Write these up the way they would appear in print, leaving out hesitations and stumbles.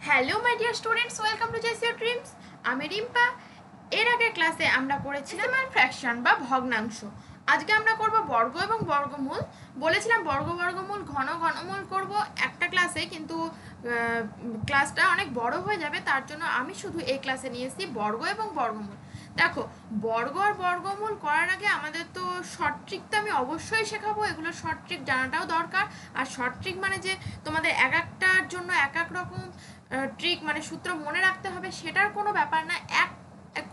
Hello my dear students, welcome to chase your dreams. আমি রিম্পা। এর আগের ক্লাসে আমরা করেছিলাম ফ্র্যাকশন বা ভগ্নাংশ। আজকে আমরা করব বর্গ এবং বর্গমূল। বলেছিলাম বর্গ বর্গমূল ঘনমূল করব একটা ক্লাসে, কিন্তু ক্লাসটা অনেক বড় হয়ে যাবে, তার জন্য আমি শুধু এই ক্লাসে নিয়ে এসেছি বর্গ এবং বর্গমূল। দেখো, বর্গ আর বর্গমূল করার আগে আমাদের তো শর্ট ট্রিক তো আমি অবশ্যই শেখাবো, এগুলো শর্ট ট্রিক জানাটাও দরকার। আর শর্ট ট্রিক মানে যে তোমাদের এক একটার জন্য এক এক রকম ট্রিক মানে সূত্র মনে রাখতে হবে সেটার কোনো ব্যাপার না।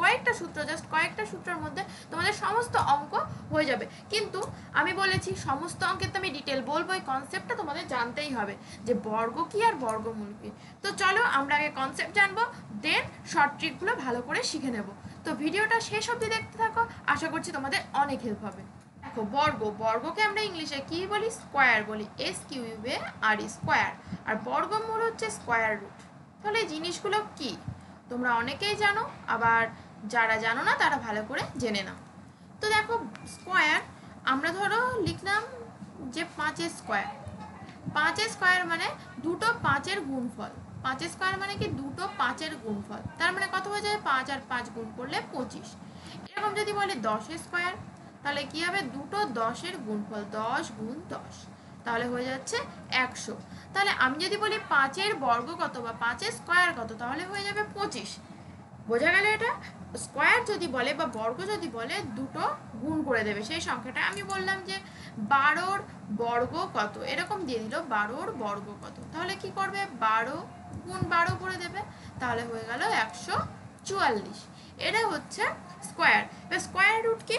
কয়েকটা সূত্র, জাস্ট কয়েকটা সূত্রের মধ্যে তোমাদের সমস্ত অঙ্ক হয়ে যাবে। কিন্তু আমি বলেছি সমস্ত অঙ্কের তো আমি ডিটেল বলবো, এই কনসেপ্টটা তোমাদের জানতেই হবে যে বর্গ কি আর বর্গমূল কি। তো চলো আমরা আগে কনসেপ্ট জানবো, দেন শর্ট ট্রিকগুলো ভালো করে শিখে নেব। তো ভিডিওটা শেষ অবধি দেখতে থাকো, আশা করছি তোমাদের অনেক হেল্প হবে। দেখো, বর্গকে আমরা ইংলিশে কি বলি? স্কোয়ার বলি, SQUAR, স্কোয়ার। আর বর্গমূল হচ্ছে স্কোয়ার রুট। তাহলে এই জিনিসগুলো কি তোমরা অনেকেই জানো, আবার যারা জানো না তারা ভালো করে জেনে নাও। তো দেখো, স্কোয়ার আমরা ধরো লিখলাম যে 5 স্কোয়ার। 5 স্কোয়ার মানে দুটো 5-এর গুণফল। 5 স্কোয়ার মানে কি? দুটো 5-এর গুণফল। তার মানে কত হয়ে যায়? 5 আর 5 গুণ করলে 25। এরকম যদি বলি 10 স্কোয়ার, তাহলে কি হবে? দুটো 10-এর গুণফল, 10 গুণ 10, তাহলে হয়ে যাচ্ছে 100। তাহলে আমি যদি বলি 5-এর বর্গ কত বা 5-এর স্কোয়ার কত, তাহলে হয়ে যাবে 25। বোঝা গেল? এটা স্কোয়ার যদি বলে বা বর্গ যদি বলে, দুটো গুণ করে দেবে সেই সংখ্যাটা। আমি বললাম যে 12-র বর্গ কত, এরকম দিয়ে দিল 12-র বর্গ কত, তাহলে কি করবে? 12 গুণ 12 করে দেবে, তাহলে হয়ে গেল 144। এটা হচ্ছে স্কোয়ার। এবার স্কোয়ার রুট কি?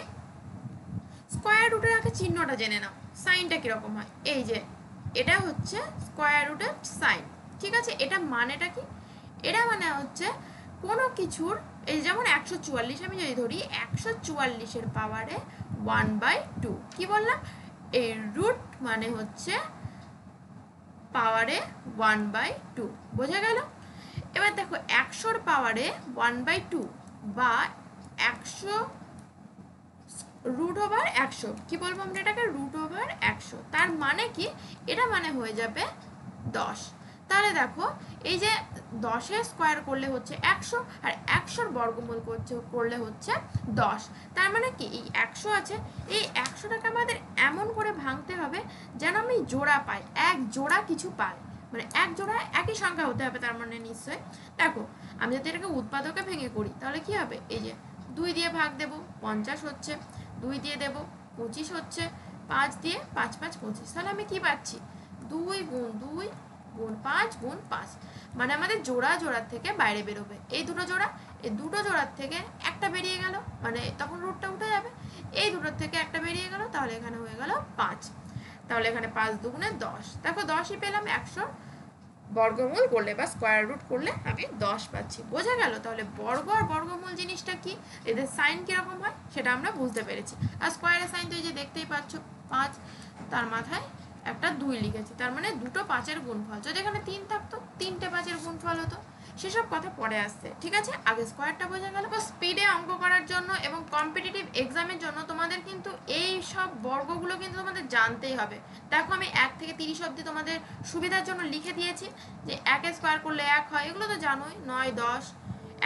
স্কোয়ার রুটের আগে চিহ্নটা জেনে নাও, সাইনটা কিরকম হয়। এই যে এটা হচ্ছে স্কোয়ার রুটের সাইন, ঠিক আছে? এটা মানেটা কি? এটা মানে হচ্ছে কোনো কিছুর, এই যেমন 144 আমি যদি ধরি, 144-এর পাওয়ারে 1/2। কি বললাম? এই রুট মানে হচ্ছে পাওয়ারে 1/2। বোঝা গেল? এবার দেখো, 100-র পাওয়ারে 1/2 বা 100 রুট ওভার 100, কি বলবো আমরা এটাকে? Root over 100। তার মানে কি? এটা মানে হয়ে যাবে 10। তাহলে দেখো, এই যে 10-এর স্কোয়ার করলে হচ্ছে 100, আর 100-র বর্গমূল করলে হচ্ছে 10। তার মানে কি? এই 100 আছে, এই 100টাকে আমাদের এমন করে ভাঙতে হবে যেন আমি জোড়া পাই, এক জোড়া কিছু পাই, মানে এক জোড়া একই সংখ্যা হতে হবে তার মানে নিশ্চয়। দেখো, আমি যদি এটাকে উৎপাদকে ভেঙে করি, তাহলে কি হবে? এই যে 2 দিয়ে ভাগ দেবো, 50 হচ্ছে। 2 দিয়ে দেবো, 25 হচ্ছে। 5 দিয়ে 5 5 25, তাহলে আমি কি পাচ্ছি? 2 গুণ 2 গুণ 5 গুণ 5, মানে আমাদের জোড়া জোড়ার থেকে বাইরে বেরোবে এই দুটো জোড়া। এই দুটো জোড়ার থেকে একটা বেরিয়ে গেল, মানে তখন রুটটা উঠে যাবে। এই দুটোর থেকে একটা বেরিয়ে গেল, তাহলে এখানে হয়ে গেল 5। তাহলে এখানে 5 দুগুণে 10, দেখো 10ই পেলাম। 100 বর্গমূল করলে বা স্কোয়ার রুট করলে আমি 10 পাচ্ছি। বোঝা গেল? তাহলে বর্গ আর বর্গমূল জিনিসটা কি, এদের সাইন কিরকম হয় সেটা আমরা বুঝতে পেরেছি। আর স্কোয়ারের সাইন তো এই যে দেখতেই পাচ্ছ, 5, তার মাথায় একটা 2 লিখেছি, তার মানে দুটো 5-এর গুণফল। যদি এখানে 3 থাকতো, 3টে 5-এর গুণফল হতো। সেসব কথা পরে আসছে, ঠিক আছে? আগে স্কোয়ারটা বোঝা গেল। স্পিডে অঙ্ক করার জন্য এবং কম্পিটিটিভ এক্সামের জন্য তোমাদের কিন্তু এই সব বর্গগুলো কিন্তু তোমাদের জানতেই হবে। দেখো, আমি 1 থেকে 30 অবধি তোমাদের সুবিধার জন্য লিখে দিয়েছি, যে 1 স্কোয়ার করলে 1 হয়, এগুলো তো জানোই। 9, 10,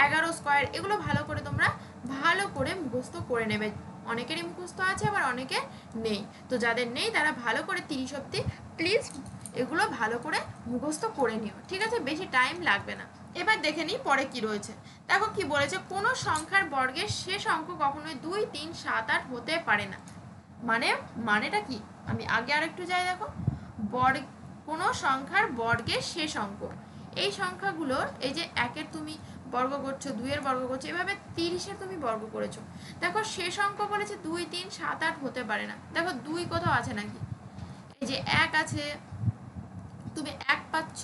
11 স্কোয়ার, এগুলো ভালো করে তোমরা ভালো করে মুখস্থ করে নেবে। অনেকেরই মুখস্থ আছে, আবার অনেকের নেই। তো যাদের নেই তারা ভালো করে 30 অবধি প্লিজ এগুলো ভালো করে মুখস্থ করে নিও, ঠিক আছে? বেশি টাইম লাগবে না। এবার দেখে নিই পরে কি রয়েছে। দেখো কি বলেছে, কোনো সংখ্যার বর্গের শেষ অঙ্ক কখনোই 2, 3, 7, 8 হতে পারে না। মানেটা কি? আমি আগে আর একটু যাই। দেখো, বর্গ, কোনো সংখ্যার বর্গের শেষ অঙ্ক, এই সংখ্যাগুলোর, এই যে 1-এর তুমি বর্গ করছো, 2-এর বর্গ করছো, এভাবে 30-এর তুমি বর্গ করেছো। দেখো, শেষ অঙ্ক বলেছে 2, 3, 7, 8 হতে পারে না। দেখো 2 কোথাও আছে নাকি? এই যে 1 আছে, তুমি 1 পাচ্ছ,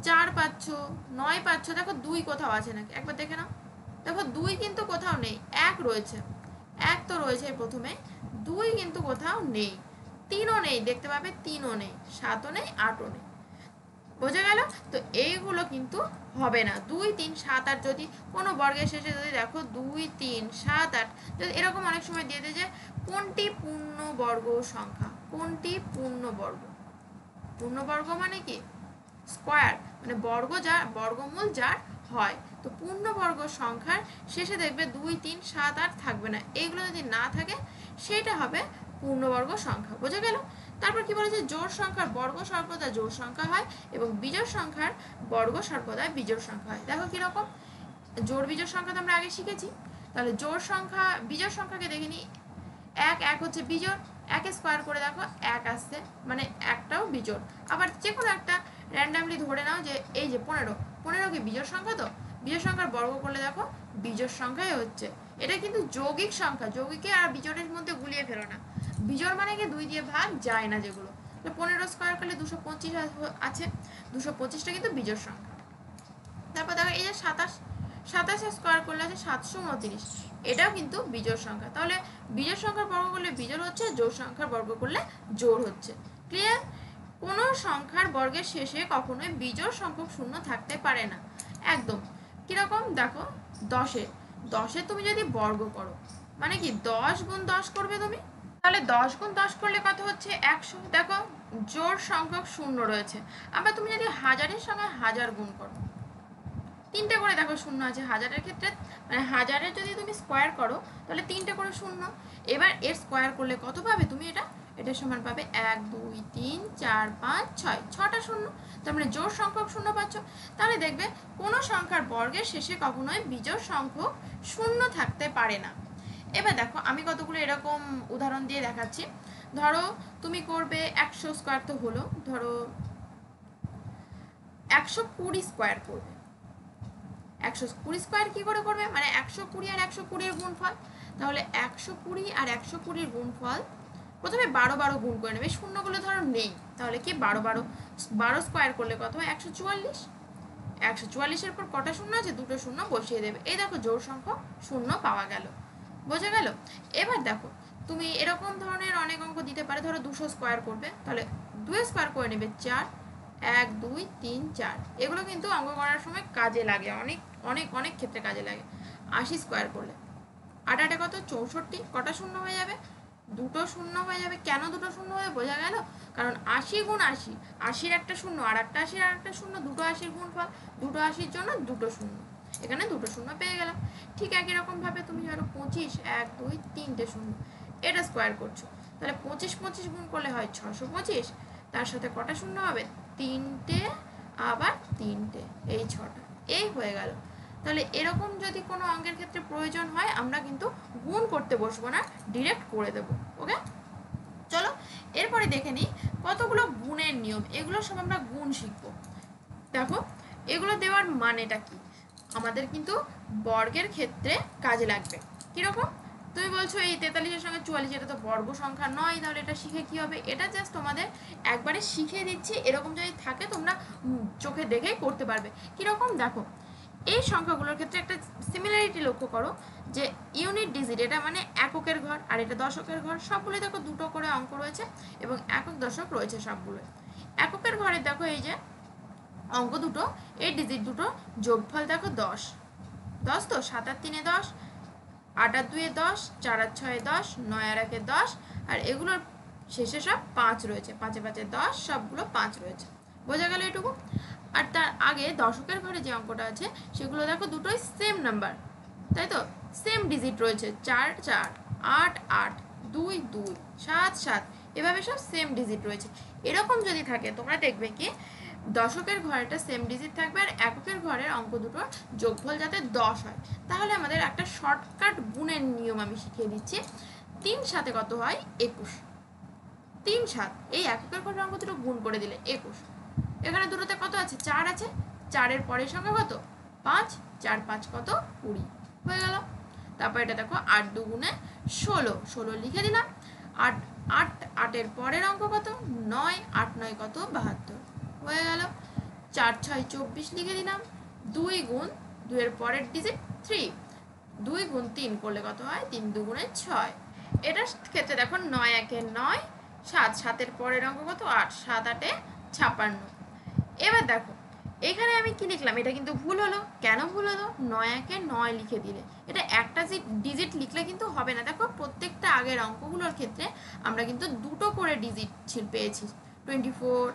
4 পাচ্ছ, 9 পাচ্ছ, দেখো 2 কোথাও আছে নাকি? একবার দেখে নাও। দেখো 2 কিন্তু কোথাও নেই, 1 রয়েছে। 1 তো রয়েছে প্রথমে, 2 কিন্তু কোথাও নেই। 3ও নেই, দেখতে পাবে 3ও নেই, 7ও নেই, 8ও নেই। বোঝা গেল? তো এইগুলো কিন্তু হবে না। 2, 3, 7, 8 যদি কোনো বর্গের শেষে যদি দেখো 2, 3, 7, 8, যদি এরকম অনেক সময় দিয়ে দেয় যে কোনটি পূর্ণবর্গ সংখ্যা, কোনটি পূর্ণবর্গ। পূর্ণবর্গ মানে কি? স্কোয়ার, মানে বর্গমূল যার হয়। তো পূর্ণবর্গ সংখ্যার শেষে দেখবে 2, 3, 7, 8 থাকবে না, এইগুলো যদি না থাকে সেটা হবে পূর্ণবর্গ সংখ্যা। বোঝা গেল? তারপর কি বলেছে, জোড় সংখ্যার বর্গ সর্বদা জোড় সংখ্যা হয় এবং বিজোড় সংখ্যার বর্গ সর্বদা বিজোড় সংখ্যা হয়। দেখো কিরকম, জোড় বিজোড় সংখ্যা তো আমরা আগে শিখেছি। তাহলে জোড় সংখ্যা বিজোড় সংখ্যাকে দেখে নিই। এক হচ্ছে বিজোড়, একে স্কোয়ার করে দেখো এক আসছে, মানে একটাও বিজোড়। আবার যে কোনো একটা র্যান্ডামলি ধরে নাও যে এই যে 15 কি বিজোড় সংখ্যা, তো বিজোড় সংখ্যার বর্গ করলে দেখো বিজোড় সংখ্যাই হচ্ছে। এটা কিন্তু যৌগিক সংখ্যা, যৌগিকে আর বিজোড়ের মধ্যে গুলিয়ে ফেলো না। বিজোড় মানে কি 2 দিয়ে ভাগ যায় না যেগুলো। 15 স্কোয়ার করলে 225 আছে, 225টা কিন্তু বিজোড় সংখ্যা। তারপর দেখো এই যে 27 স্কোয়ার করলে আছে 729, এটাও কিন্তু বিজোড় সংখ্যা। তাহলে বিজোড় সংখ্যার বর্গ করলে বিজোড় হচ্ছে, জোড় সংখ্যার বর্গ করলে জোড় হচ্ছে। ক্লিয়ার? কোনো সংখ্যার বর্গের শেষে কখনোই বিজোড় সংখ্যক শূন্য থাকতে পারে না, একদম। কিরকম দেখো, 10 তুমি যদি বর্গ করো মানে কি 10 গুণ 10 করবে তুমি, তাহলে 10 গুণ 10 করলে কত হচ্ছে 100। দেখো জোড় সংখ্যক শূন্য রয়েছে। আবার তুমি যদি হাজারের সঙ্গে হাজার গুণ করো, 3টে করে দেখো শূন্য আছে হাজারের ক্ষেত্রে, মানে হাজারের যদি তুমি স্কোয়ার করো তাহলে 3টে করে শূন্য। এবার এর স্কোয়ার করলে কত পাবে তুমি, এটা সমান পাবে 1, 2, 3, 4, 5, 6, 6টা শূন্য। তার মানে জোড় সংখ্যক শূন্য পাচ্ছ। তাহলে দেখবে কোনো সংখ্যার বর্গের শেষে কখনোই বিজোড় সংখ্যক শূন্য থাকতে পারে না। এবার দেখো আমি কতগুলো এরকম উদাহরণ দিয়ে দেখাচ্ছি। ধরো তুমি করবে 100 স্কোয়ার, তো হলো ধরো 120 স্কোয়ার করবে। 120 স্কোয়ার কি করে করবে, মানে 120 আর 120 এর গুণফল। তাহলে 120 আর 120 গুণফল প্রথমে 12 গুণ করে নেবে, শূন্যগুলো ধরো নেই, তাহলে কি 12 স্কোয়ার করলে কত হয় 144। 144 এর পর কটা শূন্য আছে, 2টো শূন্য বসিয়ে দেবে। এই দেখো জোড় সংখ্যক শূন্য পাওয়া গেল। বোঝা গেল? এবার দেখো তুমি এরকম ধরনের অনেক অঙ্ক দিতে পারে। ধরো 200 স্কোয়ার করবে, তাহলে 2 স্কোয়ার করে নেবে 4, 1, 2, 3, 4। এগুলো কিন্তু অঙ্ক করার সময় কাজে লাগে, অনেক অনেক অনেক ক্ষেত্রে কাজে লাগে। 80 স্কোয়ার করলে 8 8 কত 64, কটা শূন্য হয়ে যাবে, 2টো শূন্য হয়ে যাবে। কেন 2টো শূন্য হয়ে, বোঝা গেল? কারণ 80 গুণ 80, 80-র একটা শূন্য আর একটা 80-র আর একটা শূন্য, 2টো 80-র গুণফল, 2টো 80-র জন্য 2টো শূন্য, এখানে 2টো শূন্য পেয়ে গেলাম। ঠিক একই রকম ভাবে তুমি ধরো 25, 1, 2, 3টে শূন্য, এটা স্কোয়ার করছো, তাহলে 25 গুণ করলে হয় 625, তার সাথে কটা শূন্য হবে 3টে, আবার 3টে, এই 6টা, এই হয়ে গেল। তাহলে এরকম যদি কোনো অঙ্কের ক্ষেত্রে প্রয়োজন হয় আমরা কিন্তু গুণ করতে বসবো না, ডিরেক্ট করে দেবো। ওকে, চলো এরপরে দেখে নিই কতগুলো গুণের নিয়ম, এগুলো সব আমরা গুণ শিখবো। দেখো এগুলো দেওয়ার মানেটা কি, আমাদের কিন্তু বর্গের ক্ষেত্রে কাজে লাগবে। কিরকম, তুমি বলছো এই 43-এর সঙ্গে 44, এটা তো বর্গ সংখ্যা নয়, তাহলে এটা শিখে কি হবে, এটা জাস্ট তোমাদের একবারে শিখিয়ে দিচ্ছি। এরকম যদি থাকে তোমরা চোখে দেখেই করতে পারবে। কিরকম দেখো, এই সংখ্যাগুলোর ক্ষেত্রে একটা সিমিলারিটি লক্ষ্য করো, যে ইউনিট ডিজিট এটা মানে এককের ঘর, আর এটা দশকের ঘর। সবগুলো দেখো 2টো করে অঙ্ক রয়েছে এবং একক দশক রয়েছে সবগুলো। এককের ঘরে দেখো এই যে অঙ্ক দুটো, এই ডিজিট দুটো যোগফল দেখো 10, 10 তো 7 আর 3 10, 8 আর 2 10, 4 আর 6 10, 9 আর 1 10, আর এগুলোর শেষে সব 5 রয়েছে, 5 5 10, সবগুলো 5 রয়েছে। বোঝা গেল এটুকু? আর তার আগে দশকের ঘরে যে অঙ্কটা আছে সেগুলো দেখো দুটোই সেম নাম্বার, তাই তো, সেম ডিজিট রয়েছে, 4 4, 8 8, 2 2, 7 7, এভাবে সব সেম ডিজিট রয়েছে। এরকম যদি থাকে তোমরা দেখবে কি দশকের ঘরেটা সেম ডিজিট থাকবে আর এককের ঘরের অঙ্ক দুটোর যোগফল যাতে 10 হয়। তাহলে আমাদের একটা শর্টকাট গুণের নিয়ম আমি শিখিয়ে দিচ্ছি। 3 7 কত হয় 21, 3 7 এই এককের ঘরের অঙ্ক দুটো গুণ করে দিলে 21। এখানে দুটোতে কত আছে 4 আছে, 4-এর পরের সংখ্যা কত 5, 4 5 কত 20, হয়ে গেল। তারপর এটা দেখো 8 2 গুণে 16, 16 লিখে দিলাম। 8 8 8-এর পরের অঙ্ক কত 9, 8 9 কত 72, হয়ে গেল। 4 6 24 লিখে দিলাম। 2 গুণ 2-এর পরের ডিজিট 3, 2 গুণ 3 করলে কত হয় 3 2 গুণে 6। এটার ক্ষেত্রে দেখো 9 1 9, 7 7-এর পরের অঙ্ক কত 8, 7 8 56। এবার দেখো এখানে আমি কি লিখলাম, এটা কিন্তু ভুল হলো। কেন ভুল হলো, 9 1 9 লিখে দিলে, এটা একটা ডিজিট লিখলে কিন্তু হবে না। দেখো প্রত্যেকটা আগের অঙ্কগুলোর ক্ষেত্রে আমরা কিন্তু 2টো করে ডিজিট পেয়েছি, 24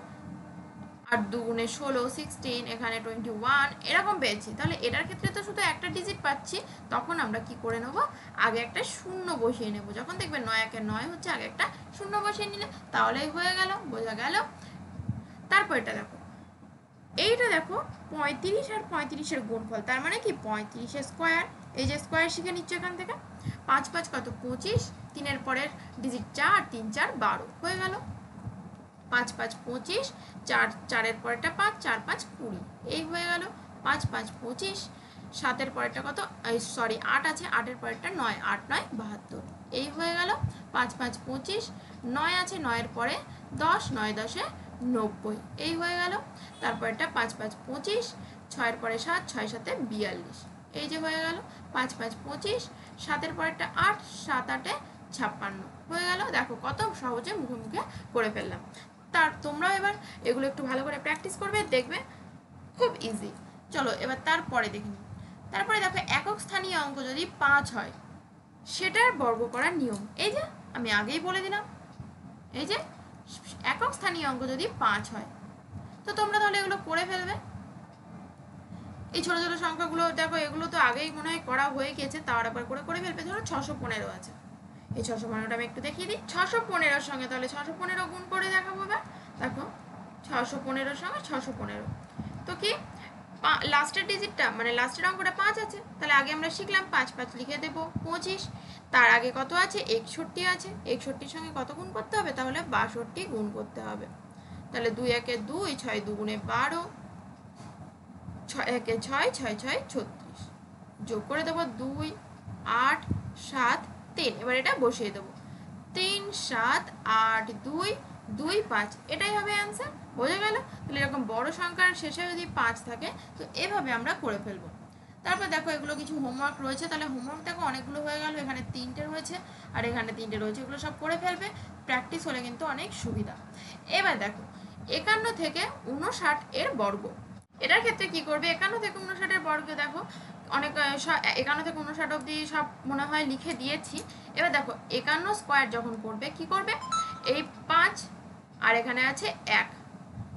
8 দুগুণে 16 16, এখানে 21 এরকম পেয়েছি। তাহলে এটার ক্ষেত্রে তো শুধু একটা ডিজিট পাচ্ছি, তখন আমরা কি করে নেব, আগে একটা শূন্য বসিয়ে নেব। যখন দেখবে 9 একে 9 হচ্ছে, আগে একটা শূন্য বসিয়ে নিলে তাহলেই হয়ে গেল, বোঝা গেল। তারপর এটা দেখো, এইটা দেখো 35 আর 35-এর গুণফল, তার মানে কি 35-এর স্কোয়ার। এই যে স্কোয়ার শিখে নিচ্ছে এখান থেকে। 5 5 কত 25, 3-এর পরের ডিজিট 4, 3 4 12 হয়ে গেল। 5 5 25, 4 4-এর পরেরটা 5, 4 5 20, এই হয়ে গেল। 5 5 25, 7-এর পরেরটা কত, সরি 8 আছে, 8-এর পরেরটা 9, 8 9 72, এই হয়ে গেল। 5 5 25, 9 আছে, 9-এর পরে 10, 9 10-এ 90, এই হয়ে গেল। তারপরেরটা 5 5 25, 6-এর পরে 7, 6 7-এ 42, এই যে হয়ে গেল। 5 5 25, 7-এর পরেরটা 8, 7 8-এ 56 হয়ে গেল। দেখো কত সহজে মুখে মুখে করে ফেললাম। তোমরাও এবার এগুলো একটু ভালো করে প্র্যাকটিস করবে, দেখবে খুব ইজি। চলো এবার তারপরে দেখি। তারপরে দেখো একক স্থানীয় অঙ্ক যদি 5 হয়, সেটার বর্গ করার নিয়ম এই যে আমি আগেই বলে দিলাম। এই যে একক স্থানীয় অঙ্ক যদি 5 হয়, তো তোমরা তাহলে এগুলো করে ফেলবে। এই ছোট ছোট সংখ্যাগুলো দেখো, এগুলো তো আগেই মনে হয় করা হয়ে গেছে, তার আবার করে করে ফেলবে। ধরো 615 আছে, এই 615টা আমি একটু দেখিয়ে দিই। 615-এর সঙ্গে তাহলে 615 গুণ করে দেখাবো। এবার দেখো 615-এর সঙ্গে 615, তো কি লাস্টের ডিজিটটা মানে লাস্টের অঙ্কটা 5 আছে, তাহলে আগে আমরা শিখলাম 5 5 লিখে দেবো 25। তার আগে কত আছে, 61 আছে, 61-র সঙ্গে কত গুণ করতে হবে, তাহলে 62 গুণ করতে হবে। তাহলে 2 1 2, 6 2 গুণে 12, 6 1 6, 6 6 36, যোগ করে দেবো 2 8 7 3, এবার এটা বসিয়ে দেবো। 3 7 8 2 2 5, এটাই হবে অ্যান্সার। বোঝা গেল? তাহলে এরকম বড় সংখ্যার শেষে যদি 5 থাকে, তো এভাবে আমরা করে ফেলবো। তারপর দেখো এগুলো কিছু হোমওয়ার্ক রয়েছে, তাহলে হোমওয়ার্ক দেখো অনেকগুলো হয়ে গেল। এখানে 3টে রয়েছে আর এখানে 3টে রয়েছে, এগুলো সব করে ফেলবে। প্র্যাকটিস হলে কিন্তু অনেক সুবিধা। এবার দেখো 51 থেকে 59 এর বর্গ, এটার ক্ষেত্রে কি করবে, 51 থেকে 59 এর বর্গ দেখো অনেক 51 থেকে 59 অবধি সব মনে হয় লিখে দিয়েছি। এবার দেখো 51 স্কোয়ার যখন করবে, কি করবে, এই 5 আর এখানে আছে 1,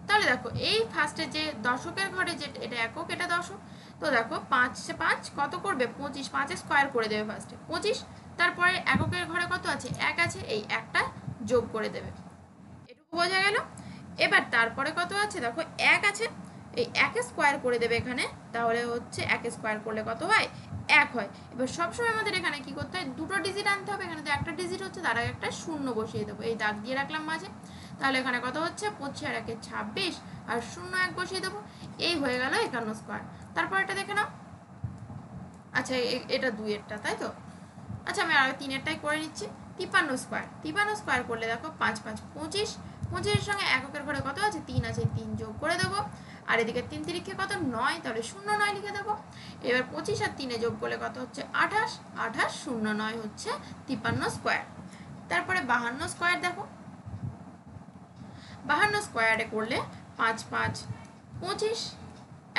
তাহলে দেখো এই ফার্স্টে যে দশকের ঘরে যে এটা একক, এটা দশক, তো দেখো 5 5 কত করবে 25, 5 স্কোয়ার করে দেবে ফার্স্টে 25, তারপরে এককের ঘরে কত আছে 1 আছে, এই একটা যোগ করে দেবে। এটুকু বোঝা গেল। এবার তারপরে কত আছে দেখো 1 আছে, এই 1 স্কোয়ার করে দেবে এখানে, তাহলে হচ্ছে 1 স্কোয়ার করলে কত হয় 1 হয়। এবার সবসময় আমাদের এখানে কি করতে হয়, দুটো ডিজিট আনতে হবে। এখানে তো একটা ডিজিট হচ্ছে, তার আগে একটা শূন্য বসিয়ে দেবো, এই দাগ দিয়ে রাখলাম মাঝে। তাহলে এখানে কত হচ্ছে 25 আর 1 26, আর 0 1 বসিয়ে দেবো, এই হয়ে গেল 51 স্কোয়ার। তারপর এটা দেখে নাও, আচ্ছা এটা 2-এরটা তাই তো, আচ্ছা আমি আর 3-এরটাই করে নিচ্ছি। 53 স্কোয়ার, 53 স্কোয়ার করলে দেখো 5 5 25, 25-এর সঙ্গে এককের ঘরে কত আছে 3 আছে, 3 যোগ করে দেবো। আর এদিকে 3 তিরিখে কত 9, তাহলে 0 9 লিখে দেবো। এবার 25 আর 3-এ যোগ করলে কত হচ্ছে 28, 28 0 9 হচ্ছে 53 স্কোয়ার। তারপরে 52 স্কোয়ার দেখো, 52 স্কোয়ারে করলে 5 5 25,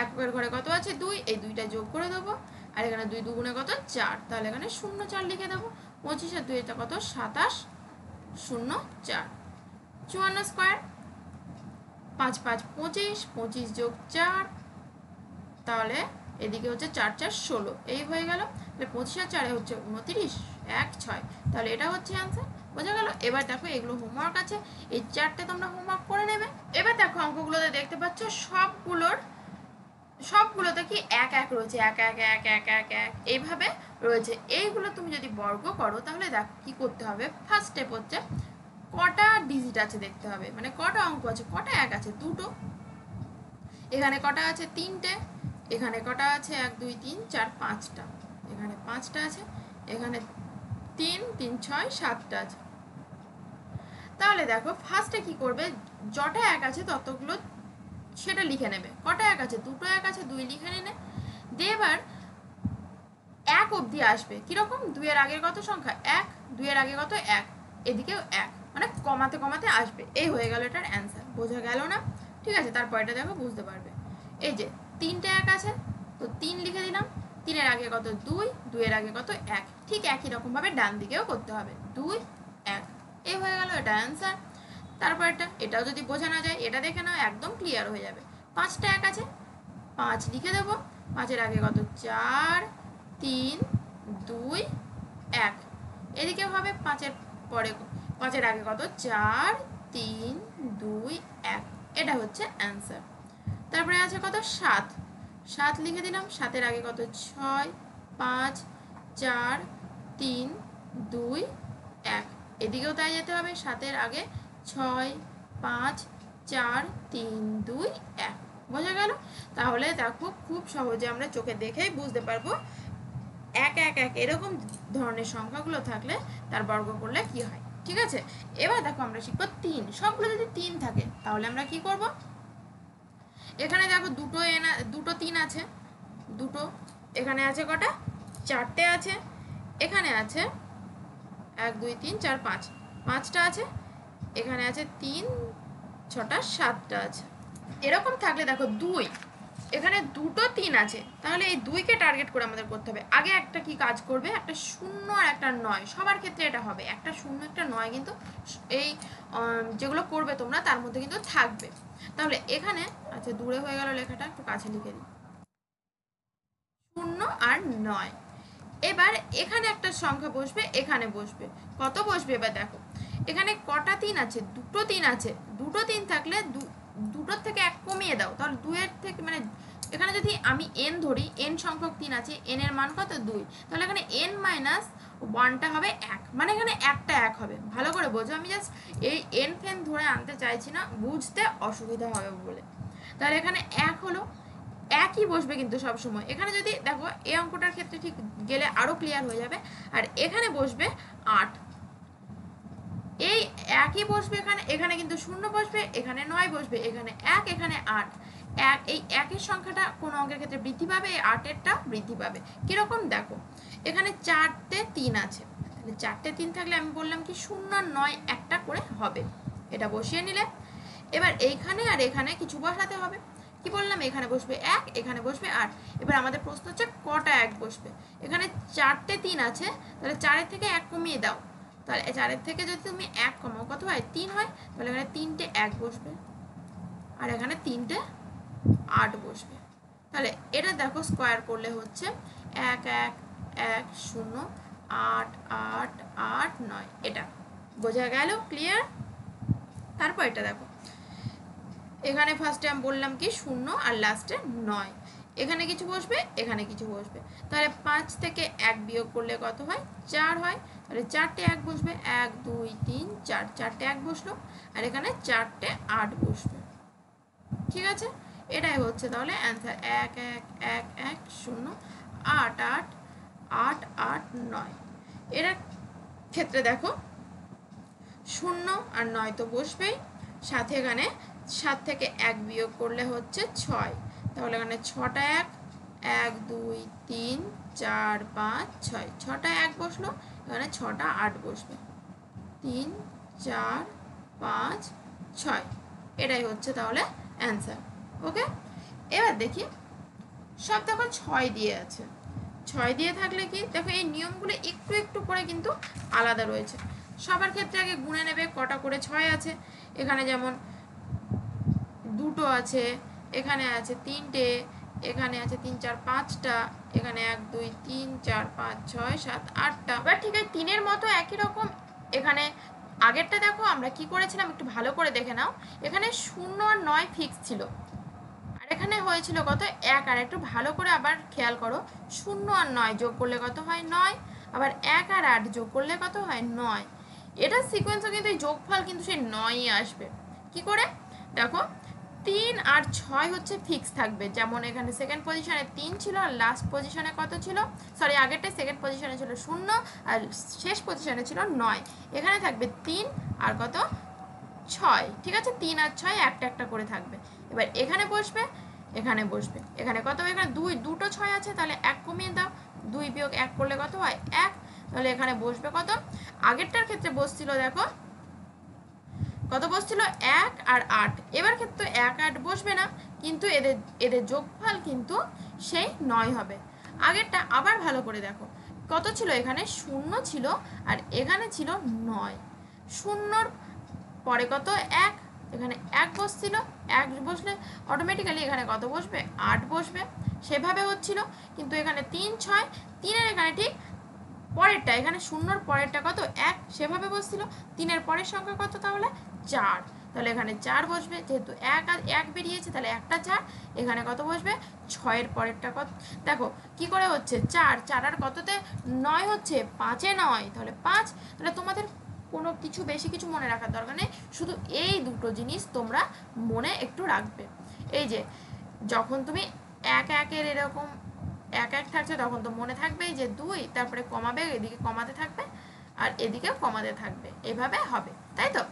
এককের ঘরে কত আছে 2, এই 2টা যোগ করে দেবো। আর এখানে 2 2 গুণে কত 4, তাহলে এখানে 0 4 লিখে দেবো। 25 আর 2 এটা কত 27 0 4। 54 স্কোয়ার, 5 5 25, 25 যোগ 4, তাহলে এদিকে হচ্ছে 4 4 16, এই হয়ে গেল। তাহলে 25 আর 4 হচ্ছে 29, 1 6, তাহলে এটা হচ্ছে অ্যান্সার। বোঝা গেল? এবার দেখো এগুলো হোমওয়ার্ক আছে, এই 4টে তোমরা হোমওয়ার্ক করে নেবে। এবার দেখো অঙ্কগুলোতে দেখতে পাচ্ছ সবগুলোতে কি 1 1 রয়েছে, 1 1 1 1 1 1 এইভাবে রয়েছে। এইগুলো তুমি যদি বর্গ করো, তাহলে দেখো কি করতে হবে। ফার্স্ট স্টেপ হচ্ছে কটা ডিজিট আছে দেখতে হবে, মানে কটা অঙ্ক আছে, কটা 1 আছে দুটো, এখানে কটা আছে 3টে, এখানে কটা আছে 1 2 3 4 5টা, এখানে 5টা আছে, এখানে 3 3 6 7টা আছে। তাহলে দেখো ফার্স্টে কি করবে, যটা 1 আছে ততগুলো সেটা লিখে নেবে। কটা 1 আছে, দুটো 1 আছে, 2 লিখে নেবে। দিয়ে এবার 1 অবধি আসবে, কিরকম 2 এর আগের কত সংখ্যা 1, 2 এর আগে কত 1, এদিকেও 1, মানে কমাতে কমাতে আসবে। এই হয়ে গেল এটার অ্যান্সার। বোঝা গেল না? ঠিক আছে, তারপর এটা দেখো বুঝতে পারবে। এই যে 3টে 1 আছে, তো 3 লিখে দিলাম। 3 এর আগে কত 2, 2 এর আগে কত 1, ঠিক একই রকম ভাবে ডান দিকেও করতে হবে 2 1, এই হয়ে গেল এটা অ্যান্সার। তারপর এটাও যদি বোঝা না যায় এটা দেখে নাও, একদম ক্লিয়ার হয়ে যাবে। 5টা 1 আছে, 5 লিখে দেবো। 5-এর আগে কত? 4 3 2 1। এদিকে হবে 5-এর পরে, 5-এর আগে কত? 4 3 2 1। এটা হচ্ছে অ্যান্সার। তারপরে আছে কত? 7। 7 লিখে দিলাম। 7-এর আগে কত? 6 5 4 3 2 1। এদিকেও তাই যেতে হবে। 7-এর আগে 6 5 4 3 2 1। বোঝা গেল? তাহলে দেখো খুব সহজে আমরা চোখে দেখেই বুঝতে পারবো 1 1 1 এরকম ধরনের সংখ্যাগুলো থাকলে তার বর্গ করলে কি হয়। ঠিক আছে, এবার দেখো আমরা শিখবো 3। সবগুলো যদি 3 থাকে তাহলে আমরা কি করব? এখানে দেখো দুটো 3 আছে, দুটো। এখানে আছে কটা? 4টে আছে। এখানে আছে 1 2 3 4 5, 5টা আছে। এখানে আছে 3 6টা 7টা আছে। এরকম থাকলে দেখো 2, এখানে দুটো 3 আছে, তাহলে এই 2কে টার্গেট করে আমাদের করতে হবে। আগে একটা কি কাজ করবে? একটা 0 আর একটা 9, সবার ক্ষেত্রে এটা হবে। একটা 0 একটা 9 কিন্তু এই যেগুলো করবে তোমরা তার মধ্যে কিন্তু থাকবে। তাহলে এখানে আচ্ছা দূরে হয়ে গেল লেখাটা, একটু কাছে লিখে দিই। 0 আর 9। এবার এখানে একটা সংখ্যা বসবে, এখানে বসবে। কত বসবে এবার দেখো। এখানে কটা 3 আছে? দুটো 3 আছে। দুটো 3 থাকলে দুটোর থেকে 1 কমিয়ে দাও, তাহলে 2-এর থেকে মানে এখানে যদি আমি n ধরি, n সংখ্যক 3 আছে, n এর মান কত? 2। তাহলে এখানে n - 1টা হবে 1, মানে এখানে একটা 1 হবে। ভালো করে বোঝো, আমি জাস্ট এই n ফেন ধরে আনতে চাইছি না, বুঝতে অসুবিধা হবে বলে। তাহলে এখানে 1 হলো, একই বসবে কিন্তু সব সময়। এখানে যদি দেখো এই অঙ্কটার ক্ষেত্রে ঠিক গেলে আরো ক্লিয়ার হয়ে যাবে। আর এখানে বসবে 8, এই একই বসবে। এখানে কিন্তু 0 বসবে, এখানে 9 বসবে, এখানে 1, এখানে 8। এই একের সংখ্যাটা কোন অঙ্কের ক্ষেত্রে বৃদ্ধি পাবে, এই 8-এরটা বৃদ্ধি পাবে। কিরকম দেখো, এখানে 4টে 3 আছে, তাহলে 4টে 3 থাকলে আমি বললাম কি 0 আর 9 একটা করে হবে। এটা বসিয়ে নিলে এবার এইখানে আর এখানে কিছু বসাতে হবে। কি বললাম? এখানে বসবে 1, এখানে বসবে 8। এবার আমাদের প্রশ্ন হচ্ছে কটা 1 বসবে। এখানে 4টে 3 আছে, তাহলে 4-এর থেকে 1 কমিয়ে দাও। তাহলে 4-এর থেকে যদি তুমি 1 কমাও কত হয়? 3 হয়। তাহলে এখানে 3টে 1 বসবে, আর এখানে 3টে 8 বসবে। তাহলে এটা দেখো স্কোয়ার করলে হচ্ছে 1 1 1 0 8 8 8 9। এটা বোঝা গেল? ক্লিয়ার? তারপর এটা দেখো, এখানে ফার্স্টে আমি বললাম কি 0 আর লাস্টে 9। এখানে কিছু বসবে, এখানে কিছু বসবে। তাহলে 5 থেকে 1 বিয়োগ করলে কত হয়? 4 হয়। তাহলে 4টে 1 বসবে, 1 2 3 4, 4টে 1 বসলো। আর এখানে 4টে 8 বসবে। ঠিক আছে, এটাই হচ্ছে তাহলে অ্যান্সার। 1 1 1 1 0 8 8 8 8 9। এর ক্ষেত্রে দেখো 0 আর 9 তো বসবেই, সাথে এখানে 7 থেকে 1 বিয়োগ করলে হচ্ছে 6। তাহলে এখানে 6টা 1 1 2 3 4 5 6, 6টা 1 বসলো। এখানে 6টা 8 বসবে, 3 4 5 6। এটাই হচ্ছে তাহলে অ্যান্সার। ওকে, এবার দেখি সব দেখো 6 দিয়ে আছে। 6 দিয়ে থাকলে কি দেখো এই নিয়মগুলো একটু একটু করে কিন্তু আলাদা রয়েছে। সবার ক্ষেত্রে আগে গুনে নেবে কটা করে 6 আছে। এখানে যেমন দুটো আছে, এখানে আছে 3টে, এখানে আছে 3 4 5টা, এখানে 1 2 3 4 5 6 7 8টা। এবার ঠিক আছে 3-এর মতো একই রকম এখানে আগেরটা দেখো আমরা কি করেছিলাম একটু ভালো করে দেখে নাও। এখানে 0 আর 9 ফিক্স ছিল, আর এখানে হয়েছিল কত? 1। আর একটু ভালো করে আবার খেয়াল করো, 0 আর 9 যোগ করলে কত হয়? 9। আবার 1 আর 8 যোগ করলে কত হয়? 9। এটা সিকোয়েন্সও কিন্তু এই যোগফল কিন্তু সেই 9ই আসবে। কি করে দেখো, 3 আর 6 হচ্ছে ফিক্স থাকবে। যেমন এখানে সেকেন্ড পজিশনে 3 ছিল, আর লাস্ট পজিশনে কত ছিল? সরি, আগেরটা সেকেন্ড পজিশনে ছিল 0 আর শেষ পজিশনে ছিল 9। এখানে থাকবে 3 আর কত? 6। ঠিক আছে, 3 আর 6 একটা একটা করে থাকবে। এবার এখানে বসবে, এখানে বসবে। এখানে কত? এখানে দুটো 6 আছে, তাহলে 1 কমিয়ে দাও। 2 বিয়োগ 1 করলে কত হয়? 1। তাহলে এখানে বসবে কত? আগেরটার ক্ষেত্রে বসছিল দেখো কত বসছিল? 1 আর 8। এবার ক্ষেত্রে 1 8 বসবে না, কিন্তু এদের যোগফল কিন্তু সেই 9 হবে। আগেরটা আবার ভালো করে দেখো কত ছিল? এখানে 0 ছিল, আর এখানে ছিল 9। 0 পরে কত 1, এখানে 1 বসছিল, 1 বসলে অটোমেটিক্যালি এখানে কত বসবে 8 বসবে। সেভাবে হচ্ছিল, কিন্তু এখানে 3 6, 3-এর এখানে ঠিক পরেরটা, এখানে শূন্যর পরেরটা কত 1, সেভাবে বসছিল। 3-এর পরের সংখ্যা কত তাহলে 4, তাহলে এখানে 4 বসবে, যেহেতু 1 আর 1 বেরিয়েছে তাহলে একটা 4, এখানে কত বসবে 6-এর পরেরটা কত, দেখো কি করে হচ্ছে 4 4 আর কততে 9 হচ্ছে, 5-এ 9, তাহলে 5। তাহলে তোমাদের কোনো কিছু বেশি কিছু মনে রাখার দরকার নেই, শুধু এই দুটো জিনিস তোমরা মনে একটু রাখবে। এই যে যখন তুমি 1 1-এর এরকম 1 1 থাকছে তখন তো মনে থাকবেই যে 2, তারপরে কমাবে, এদিকে কমাতে থাকবে আর এদিকেও কমাতে থাকবে, এভাবে হবে, তাই তো।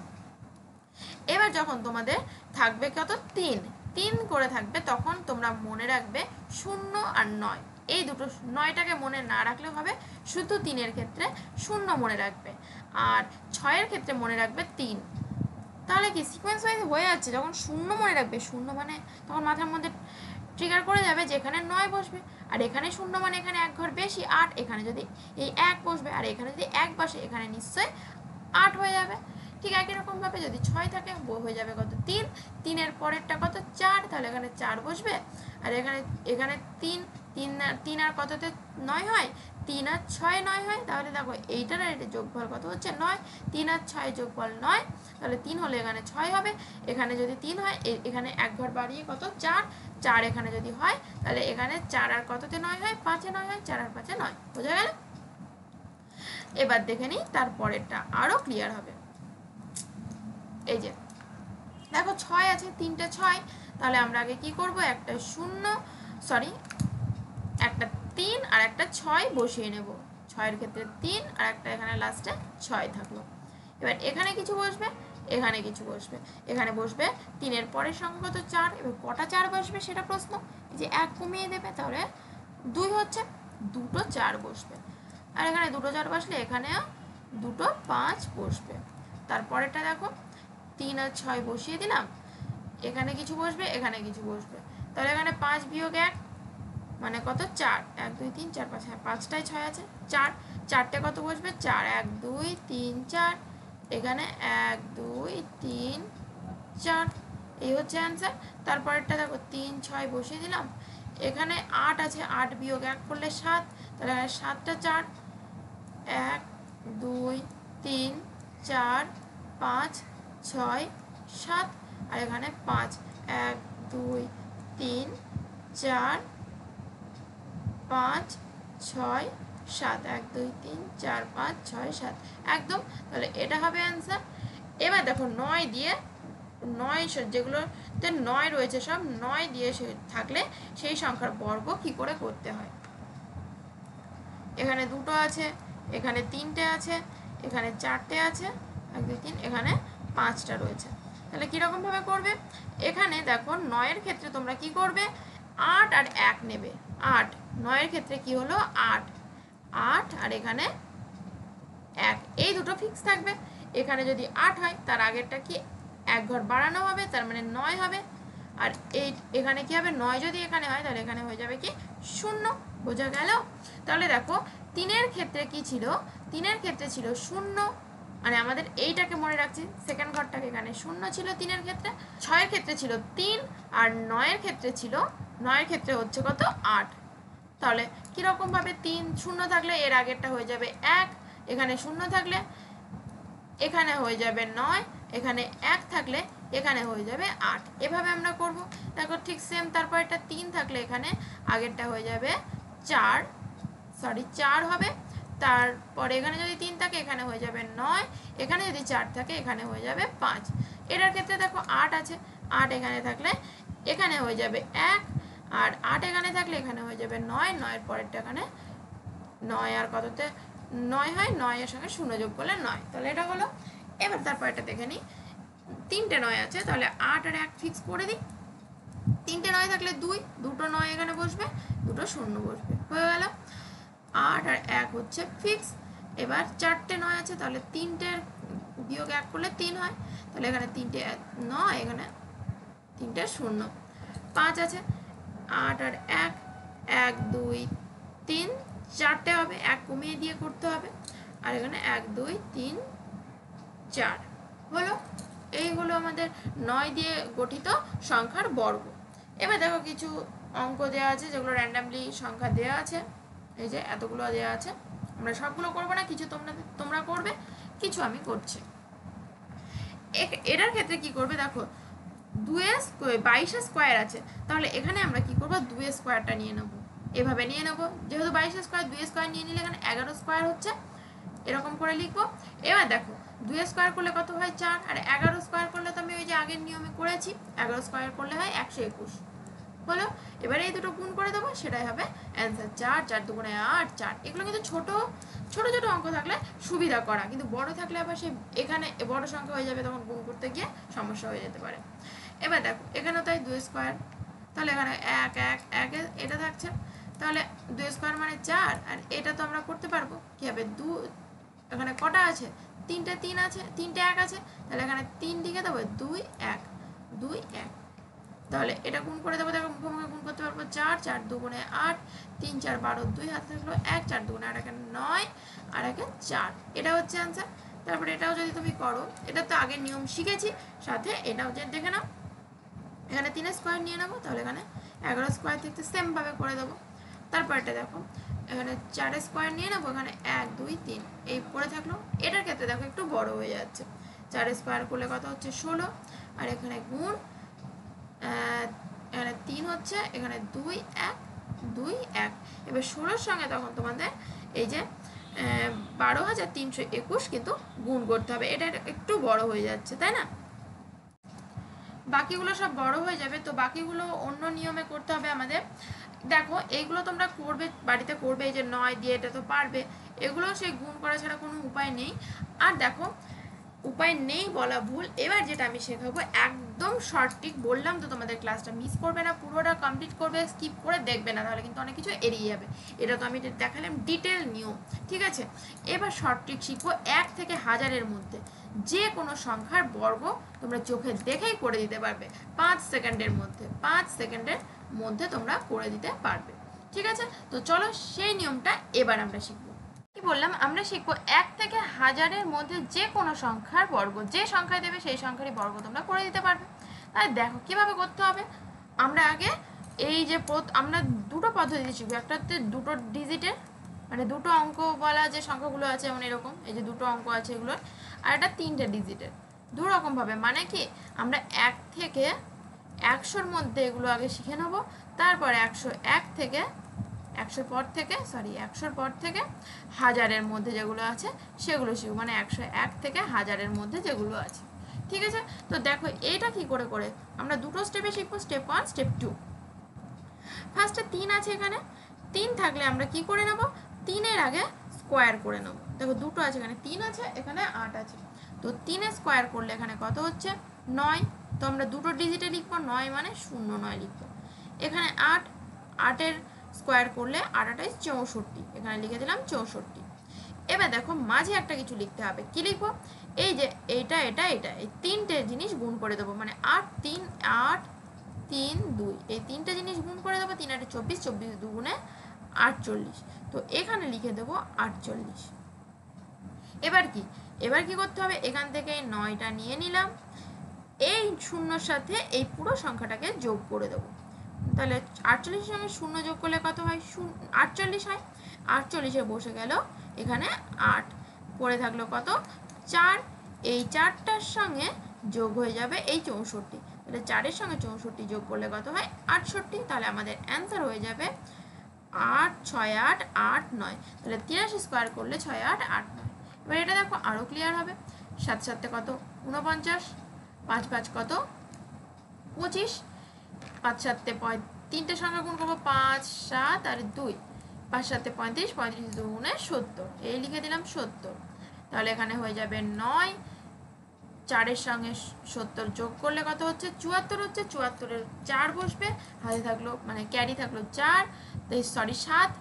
এবার যখন তোমাদের থাকবে কত 3 3 করে থাকবে, তখন তোমরা মনে রাখবে 0 আর 9, এই দুটো। 9টাকে মনে না রাখলেও হবে, শুধু 3-এর ক্ষেত্রে 0 মনে রাখবে, আর 6-এর ক্ষেত্রে মনে রাখবে 3। তাহলে কি সিকোয়েন্স ওয়াইজ হয়ে যাচ্ছে। যখন 0 মনে রাখবে, 0 মানে তখন মাথার মধ্যে ট্রিগার করে যাবে যে এখানে 9 বসবে, আর এখানে 0 মানে এখানে এক ঘর বেশি 8, এখানে যদি এই 1 বসবে, আর এখানে যদি 1 বসে এখানে নিশ্চয়ই 8 হয়ে যাবে। ঠিক একই রকমভাবে যদি 6 থাকে হয়ে যাবে কত 3, 3-এর পরেরটা কত 4, তাহলে এখানে 4 বসবে, আর এখানে এখানে 3 3 আর কততে 9 হয়, 3 আর 6 9 হয়, তাহলে দেখো এইটার আর এটা যোগফল কত হচ্ছে 9, 3 আর 6 যোগফল 9, তাহলে 3 হলে এখানে 6 হবে, এখানে যদি 3 হয় এখানে এক ঘর বাড়িয়ে কত 4, 4 এখানে যদি হয় তাহলে এখানে 4 আর কততে 9 হয়, 5-এ 9 হয়, 4 আর 5-এ 9, বোঝা গেল। এবার দেখে নিই তারপরেরটা, আরো ক্লিয়ার হবে। এই যে দেখো 6 আছে, 3টে 6, তাহলে আমরা আগে কি করব, একটা 0 সরি একটা 3 আর একটা 6 বসিয়ে নেব। 6-এর ক্ষেত্রে 3 আর একটা এখানে লাস্টে 6 থাকলো। এবার এখানে কিছু বসবে, এখানে কিছু বসবে, এখানে বসবে 3-এর পরের সংখ্যা কত 4, এবার কটা 4 বসবে সেটা প্রশ্ন, যে 1 কমিয়ে দেবে, তাহলে 2 হচ্ছে, দুটো 4 বসবে, আর এখানে দুটো 4 বসলে এখানেও দুটো 5 বসবে। তারপরেরটা দেখো 3 আর 6 বসিয়ে দিলাম, এখানে কিছু বসবে, এখানে কিছু বসবে, তাহলে এখানে 5 বিয়োগ 1 মানে কত 4, 1 2 3 4 5, হ্যাঁ 5টায় 6 আছে 4, 4টে কত বসবে 4, 1 2 3 4, এখানে 1 2 3 4, এই হচ্ছে অ্যান্সার। তারপরেরটা দেখো 3 6 বসিয়ে দিলাম, এখানে 8 আছে, 8 বিয়োগ 1 করলে 7, তাহলে 7টা 4, 1 2 3 4 5 6 7, আর এখানে 5, 1 2 3 4 5 6 7, 1 2 3 4 5 6 7, একদম। তাহলে এটা হবে অ্যান্সার। এবার দেখো 9 দিয়ে 9 যেগুলোতে 9 রয়েছে সব 9 দিয়ে থাকলে সেই সংখ্যার বর্গ কি করে করতে হয়। এখানে দুটো আছে, এখানে 3টে আছে, এখানে 4টে আছে, 1 2 3, এখানে 5টা রয়েছে। তাহলে কীরকম ভাবে করবে, এখানে দেখো 9-এর ক্ষেত্রে তোমরা কি করবে 8 আর 1 নেবে, 8 9-এর ক্ষেত্রে কি হলো 8 8, আর এখানে 1, এই দুটো ফিক্স থাকবে। এখানে যদি 8 হয় তার আগেরটা কি এক ঘর বাড়ানো হবে, তার মানে 9 হবে, আর এখানে কি হবে 9 যদি এখানে হয় তাহলে এখানে হয়ে যাবে কি 0, বোঝা গেল। তাহলে দেখো 3-এর ক্ষেত্রে কি ছিল, 3-এর ক্ষেত্রে ছিল 0, মানে আমাদের এইটাকে মনে রাখছি, সেকেন্ড ঘরটাকে এখানে 0 ছিল 3-এর ক্ষেত্রে, 6-এর ক্ষেত্রে ছিল 3, আর 9-এর ক্ষেত্রে ছিল 9-এর ক্ষেত্রে হচ্ছে কত 8। তাহলে কিরকম ভাবে 3 0 থাকলে এর আগেরটা হয়ে যাবে 1, এখানে 0 থাকলে এখানে হয়ে যাবে 9, এখানে 1 থাকলে এখানে হয়ে যাবে 8, এভাবে আমরা করব। দেখো ঠিক সেম, তারপর এটা 3 থাকলে এখানে আগেরটা হয়ে যাবে 4 হবে, তারপরে এখানে যদি 3 থাকে এখানে হয়ে যাবে 9, এখানে যদি 4 থাকে এখানে হয়ে যাবে 5। এটার ক্ষেত্রে দেখো 8 আছে, 8 এখানে থাকলে এখানে হয়ে যাবে 1, আর 8 এখানে থাকলে এখানে হয়ে যাবে 9, 9-এর পরেরটা এখানে 9 আর কততে 9 হয়, 9-এর সঙ্গে 0 যোগ করলে 9, তাহলে এটা হলো। এবার তারপর এটা দেখে নিই, 3টে 9 আছে, তাহলে 8 আর 1 ফিক্স করে দিই, 3টে 9 থাকলে 2, দুটো 9 এখানে বসবে, দুটো 0 বসবে, হয়ে গেল। 8 আর 1 হচ্ছে ফিক্স। এবার 4টে 9 আছে, তাহলে 3টের বিয়োগ 1 করলে 3 হয়, তাহলে এখানে 3টে 9, এখানে 3টে 0, 5 আছে, 8 আর 1 1 2 3 4টে হবে, 1 কমিয়ে দিয়ে করতে হবে, আর এখানে 1 2 3 4 হলো। এই হলো আমাদের 9 দিয়ে গঠিত সংখ্যার বর্গ। এবার দেখো কিছু অঙ্ক দেওয়া আছে যেগুলো র্যান্ডামলি সংখ্যা দেওয়া আছে, এই যে এতগুলো দেওয়া আছে। আমরা সবগুলো করবো না, কিছু তোমরা করবে, কিছু আমি করছি। এটার ক্ষেত্রে কি করবে দেখো, 22 স্কোয়ার আছে, তাহলে এখানে আমরা কি করবো 2 স্কোয়ারটা নিয়ে নেবো, এভাবে নিয়ে নেবো। যেহেতু 22 স্কোয়ার 2 স্কোয়ার নিয়ে নিলে এখানে 11 স্কোয়ার হচ্ছে, এরকম করে লিখবো। এবার দেখো 2 স্কোয়ার করলে কত হয় 4, আর 11 স্কোয়ার করলে তো আমি ওই যে আগের নিয়মে করেছি, 11 স্কোয়ার করলে হয় 121 হলো। এবারে এই দুটো গুণ করে দেবো, সেটাই হবে অ্যান্সার। 4 4 দুগুণে 8 4। এগুলো কিন্তু ছোট ছোট ছোট অঙ্ক থাকলে সুবিধা করা, কিন্তু বড় থাকলে আবার সেই এখানে বড় সংখ্যা হয়ে যাবে, তখন গুণ করতে গিয়ে সমস্যা হয়ে যেতে পারে। এবার দেখো এখানেও তাই 2 স্কোয়ার, তাহলে এখানে 1 1 1 এটা থাকছে, তাহলে 2 স্কোয়ার মানে 4, আর এটা তো আমরা করতে পারবো কি হবে 2, এখানে কটা আছে 3টে 3 আছে, 3টে 1 আছে, তাহলে এখানে 3 লিখে দেবো 2 1 2 1। তাহলে এটা গুণ করে দেবো, দেখো মুখোমুখি গুণ করতে পারবো 4 4 দুগুণে 8 3 4 12 2 হাতে থাকলো 1 4 দুগুণে 8 একে 9 আর একে 4, এটা হচ্ছে অ্যান্সার। তারপরে এটাও যদি তুমি করো, এটা তো আগের নিয়ম শিখেছি, সাথে এটাও যে দেখে নাও, এখানে 3 স্কোয়ার নিয়ে নেবো, তাহলে এখানে 11 স্কোয়ার থেকে সেমভাবে করে দেবো। তারপর এটা দেখো এখানে 4 স্কোয়ার নিয়ে নেবো, এখানে 1 2 3 এই পড়ে থাকলো। এটার ক্ষেত্রে দেখো একটু বড় হয়ে যাচ্ছে, 4 স্কোয়ার করলে কত হচ্ছে 16, আর এখানে গুণ এখানে 3 হচ্ছে, এখানে 2 1 2 1। এবার 16-র সঙ্গে তখন তোমাদের এই যে 12,321 কিন্তু গুণ করতে হবে, এটা একটু বড় হয়ে যাচ্ছে তাই না। বাকিগুলো সব বড় হয়ে যাবে, তো বাকিগুলো অন্য নিয়মে করতে হবে আমাদের। দেখো এইগুলো তোমরা করবে, বাড়িতে করবে, এই যে 9 দিয়ে এটা তো পারবে, এগুলো সেই গুণ করা ছাড়া কোনো উপায় নেই। আর দেখো উপায় নেই বলা ভুল, এবার যেটা আমি শেখাবো একদম শর্ট ট্রিক, বললাম তো তোমাদের ক্লাসটা মিস করবে না, পুরোটা কমপ্লিট করবে, স্কিপ করে দেখবে না, তাহলে কিন্তু অনেক কিছু এড়িয়ে যাবে। এটা তো আমি দেখালাম ডিটেল নিয়ম, ঠিক আছে। এবার শর্ট ট্রিক শিখবো 1 থেকে 1000-এর মধ্যে যে কোনো সংখ্যার বর্গ তোমরা চোখে দেখেই করে দিতে পারবে, 5 সেকেন্ডের মধ্যে, 5 সেকেন্ডের মধ্যে তোমরা করে দিতে পারবে, ঠিক আছে। তো চলো সেই নিয়মটা এবার আমরা শিখবো। কি বললাম, আমরা শিখবো 1 থেকে 1000-এর মধ্যে যে কোনো সংখ্যার বর্গ, যে সংখ্যায় দেবে সেই সংখ্যারই বর্গ তোমরা করে দিতে পারবে। তাই দেখো কিভাবে করতে হবে। আমরা আগে এই যে আমরা দুটো পদ্ধতি শিখবো, একটা হচ্ছে দুটো ডিজিটের, মানে দুটো অঙ্ক বলা যে সংখ্যাগুলো আছে, যেমন এরকম এই যে দুটো অঙ্ক আছে এগুলোর, আর একটা 3টে ডিজিটের। দু রকম ভাবে, মানে কি আমরা 1 থেকে 100-র মধ্যে এগুলো আগে শিখে নেবো, তারপরে 101 থেকে 100-র পর থেকে 1000-এর মধ্যে যেগুলো আছে সেগুলো শিখবো, মানে 101 থেকে 1000-এর মধ্যে যেগুলো আছে, ঠিক আছে। তো দেখো এটা কি করে করে আমরা দুটো স্টেপে শিখবো, স্টেপ 1 স্টেপ 2। ফার্স্টে 3 আছে, এখানে 3 থাকলে আমরা কি করে নেব, 3-এর আগে স্কোয়ার করে নেব। দেখো দুটো আছে, এখানে 3 আছে, এখানে 8 আছে, তো 3 স্কোয়ার করলে এখানে কত হচ্ছে 9, তো আমরা দুটো ডিজিটে লিখবো 9 মানে 09 লিখবো। এখানে 8, 8-এর স্কোয়ার করলে 8 8 64, এখানে লিখে দিলাম 64। এবার দেখো মাঝে একটা কিছু লিখতে হবে, কি লিখবো, এই যে এইটা এটা এটা এই 3টে জিনিস গুণ করে দেবো, মানে 8 3 8 3 2 এই 3টে জিনিস গুণ করে দেবো, 3 8 24 24 দুগুণে 48, তো এখানে লিখে দেবো 48। এবার কি করতে হবে, এখান থেকে 9টা নিয়ে নিলাম, এই শূন্যর সাথে এই পুরো সংখ্যাটাকে যোগ করে দেবো, তাহলে 48-এর সঙ্গে 0 যোগ করলে কত হয় 48 হয়। 48-এ বসে গেল এখানে 8, পড়ে থাকলো কত 4, এই 4টার সঙ্গে যোগ হয়ে যাবে এই 64, তাহলে 4-এর সঙ্গে 64 যোগ করলে কত হয় 68, তাহলে আমাদের অ্যান্সার হয়ে যাবে 8 6 8 8 9, তাহলে 83 স্কোয়ার করলে 6 8 8 9। এবার এটা দেখো আরও ক্লিয়ার হবে, 7 7 কত 49, 5 5 কত 25, 5 7 3টে সংখ্যা গুণ করবো 5 7 আর 2, 5 7 35 35 দুগুণে 70, এই লিখে দিলাম 70, তাহলে এখানে হয়ে যাবে 9, 4-এর সঙ্গে 70 যোগ করলে কত হচ্ছে 74 হচ্ছে, 74-এর 4 বসবে, হাতে থাকলো মানে ক্যারি থাকলো 4, 7,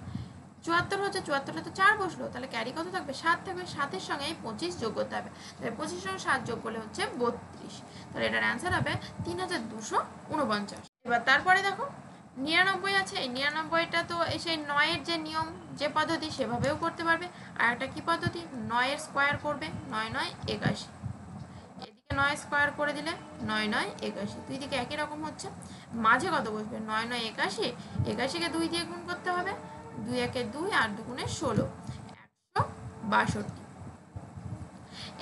74 হচ্ছে, 74-এ তো 4 বসলো, তাহলে ক্যারি কত থাকবে 7 থাকবে, 7-এর সঙ্গে 25 যোগ করতে হবে, তাহলে 25-এর সঙ্গে 7 যোগ করলে হচ্ছে 32, তাহলে এটার অ্যান্সার হবে 3249। এবার তারপরে দেখো 99 আছে, এই 99টা তো সেই 9-এর যে নিয়ম যে পদ্ধতি সেভাবেও করতে পারবে, আর একটা কি পদ্ধতি 9-এর স্কোয়ার করবে, 9 9 81, এদিকে 9 স্কোয়ার করে দিলে 9 9 81, দুই দিকে একই রকম হচ্ছে, মাঝে কত বসবে 9 9 81, 81কে 2 দিয়ে গুণ করতে হবে, 2 1 2 আর 2 গুণে 16, 162।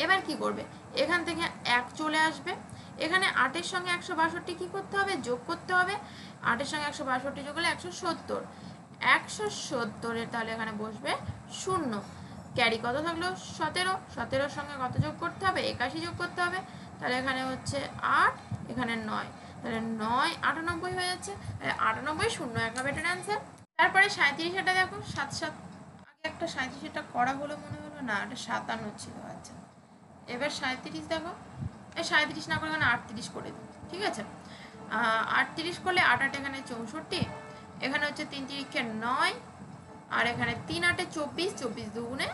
এবার কি করবে, এখান থেকে 1 চলে আসবে, এখানে 8 এর সঙ্গে 162 কি করতে হবে, যোগ করতে হবে, 8 এর সঙ্গে 162 যোগ করলে 170, 170 এর তাহলে এখানে বসবে 0, ক্যারি কত থাকলো 17, 17 সঙ্গে কত যোগ করতে হবে, 81 যোগ করতে হবে, তাহলে এখানে হচ্ছে 8, এখানে 9, তাহলে 9 98 হয়ে যাচ্ছে, 98 0 1 হবে এটার অ্যান্সার। তারপরে 37 এটা দেখো, 7 7 আগে একটা 37 এটা করা হলো মনে হলো না, এটা 57 ছিল। আচ্ছা এবার 37 দেখো, এই 37 না করে এখানে 38 করে দিই, ঠিক আছে। 38 করলে 8 8 এখানে 64, এখানে হচ্ছে 3 3 9, আর এখানে 3 8 24, 24 দুগুণে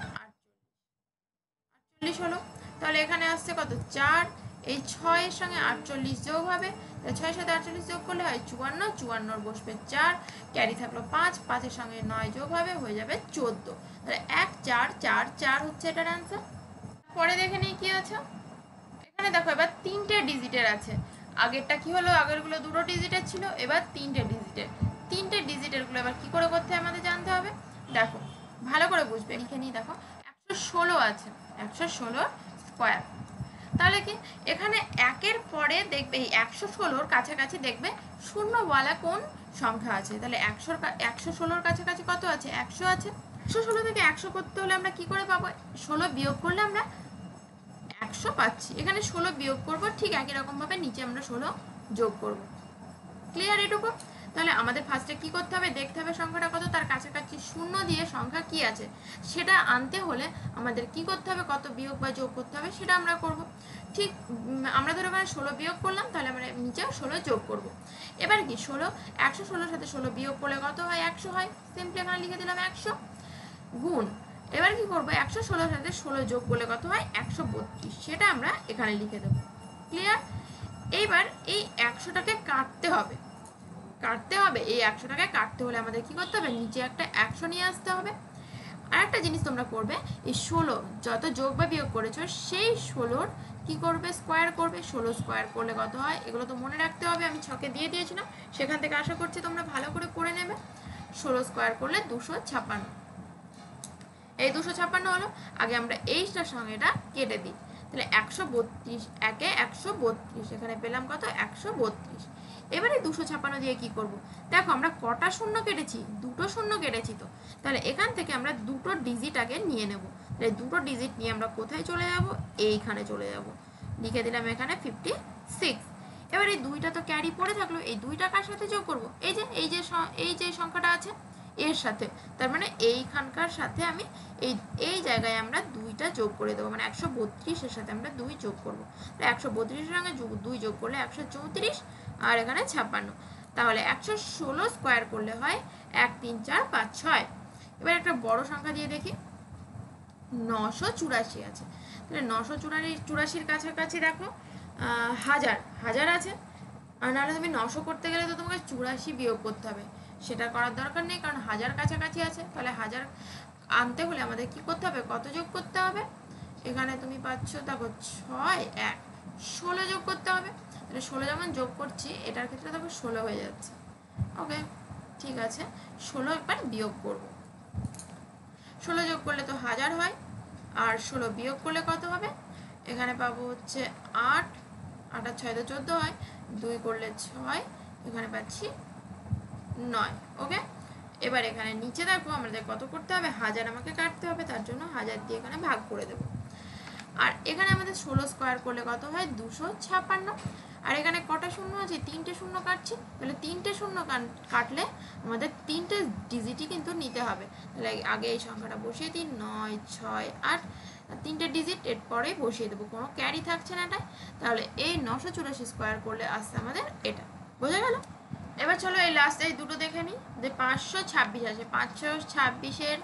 48 হলো, তাহলে এখানে আসছে কত 4, এই 6 এর সঙ্গে 48 যোগ হবে, তাহলে 6 এর সাথে 48 যোগ করলে হয় 54, 54 বসবে 4, ক্যারি থাকলো 5, 5 এর সঙ্গে 9 যোগ হবে, হয়ে যাবে 14, তাহলে 1 4 4 4 হচ্ছে এটার অ্যান্সার। পরে দেখে নিই কি আছে, এখানে দেখো এবার 3টে ডিজিটের আছে, আগেরটা কি হলো, আগেরগুলো 2টো ডিজিটের ছিল, এবার 3টে ডিজিটের, 3টে ডিজিটের গুলো এবার কি করে করতে হয় আমাদের জানতে হবে। দেখো ভালো করে বুঝবে, লিখে নিই, দেখো 116 আছে, 116 স্কোয়ার, তাহলে কি এখানে একের পরে দেখবে এই 116 কাছাকাছি দেখবে শূন্যওয়ালা কোন সংখ্যা আছে, তাহলে 116 কাছাকাছি কত আছে, 100 আছে, 116 থেকে 100 করতে হলে আমরা কি করে পাবো, 16 বিয়োগ করলে আমরা 100 পাচ্ছি, এখানে 16 বিয়োগ করবো, ঠিক একই রকম ভাবে নিচে আমরা 16 যোগ করব। ক্লিয়ার এটুকু? তাহলে আমাদের ফার্স্টে কি করতে হবে, দেখতে হবে সংখ্যাটা কত, তার কাছাকাছি শূন্য দিয়ে সংখ্যা কি আছে সেটা আনতে হলে আমাদের কি করতে হবে, কত বিয়োগ বা যোগ করতে হবে সেটা আমরা করব। ঠিক আমরা ধরো এখানে 16 বিয়োগ করলাম, তাহলে আমরা নিচেও 16 যোগ করব। এবার কি 16, 116 সাথে 16 বিয়োগ করলে কত হয়, 100 হয়, সিম্পলি এখানে লিখে দিলাম 100, গুণ, এবার কি করবো 116 সাথে 16 যোগ করলে কত হয় 132, সেটা আমরা এখানে লিখে দেবো। ক্লিয়ার? এইবার এই 100টাকে কাটতে হবে, এই 100টাকে কাটতে হলে আমাদের কি করতে হবে, নিচে একটা 100 নিয়ে আসতে হবে। আর একটা জিনিস তোমরা করবে, এই 16 যত যোগ বা বিয়োগ করেছো সেই 16 কি করবে, স্কোয়ার করবে, 16 স্কোয়ার করলে কত হয়, এগুলো তো মনে রাখতে হবে, আমি ছকে দিয়ে দিয়েছিলাম, সেখান থেকে আশা করছি তোমরা ভালো করে করে নেবে। 16 স্কোয়ার করলে 256, এই 256 হলো, আগে আমরা এইটার সঙ্গে এটা কেটে দিই, তাহলে 132, একে 132, এখানে পেলাম কত 132। এবারে 256 দিয়ে কি করব, দেখো আমরা কটা শূন্য কেটেছি, দুটো শূন্য কেটেছি, তো তাহলে এখান থেকে আমরা দুটো ডিজিট আগে নিয়ে নেব, তাহলে দুটো ডিজিট নিয়ে আমরা কোথায় চলে যাব, এইখানে চলে যাব, লিখে দিলাম এখানে 56। এবার এই দুইটা তো ক্যারি পড়ে থাকলো, এই দুইটা কার সাথে যোগ করব, এই যে সংখ্যাটা আছে এর সাথে, তার মানে এইখানকার সাথে আমি এই জায়গায় আমরা দুইটা যোগ করে দেবো, মানে 132 এর সাথে আমরা 2 যোগ করবো, 132 এর সঙ্গে 2 যোগ করলে 134, আর এখানে 56, তাহলে 116 স্কোয়ার করলে হয় 1 3 4 5 6। এবার একটা বড় সংখ্যা দিয়ে দেখি, 984 আছে, তাহলে 984 কাছাকাছি দেখো হাজার আছে, আর নাহলে তুমি 900 করতে গেলে তো তোমাকে 84 বিয়োগ করতে হবে, সেটা করার দরকার নেই, কারণ হাজার কাছাকাছি আছে, তাহলে হাজার আনতে হলে আমাদের কি করতে হবে, কত যোগ করতে হবে, এখানে তুমি পাচ্ছ দেখো 6 1 16 যোগ করতে হবে, তাহলে 16 যেমন যোগ করছি এটার ক্ষেত্রে দেখো 16 হয়ে যাচ্ছে। ওকে ঠিক আছে, 16 একবার বিয়োগ করব, 16 যোগ করলে তো 1000 হয়, আর 16 বিয়োগ করলে কত হবে, এখানে পাবো হচ্ছে 8, 8 আর 6 তো 14 হয়, 2 করলে 6, এখানে পাচ্ছি 9। ওকে, এবার এখানে নিচে দেখো আমাদের কত করতে হবে, 1000 আমাকে কাটতে হবে, তার জন্য 1000 দিয়ে এখানে ভাগ করে দেবো, আর এখানে আমাদের 16 স্কোয়ার করলে কত হয় 256, আর এখানে কটা শূন্য আছে, 3টে শূন্য কাটছি, তাহলে 3টে শূন্য কাটলে আমাদের 3টে ডিজিটই কিন্তু নিতে হবে, তাহলে আগে এই সংখ্যাটা বসিয়ে দিই, 9 6 8, 3টে ডিজিট এরপরেই বসিয়ে দেবো, কোনো ক্যারি থাকছে না এটাই, তাহলে এই 984 স্কোয়ার করলে আসছে আমাদের এটা। বোঝা গেল? এবার চলো এই লাস্ট এই দুটো দেখে নিই, যে 526 আছে, 526-এর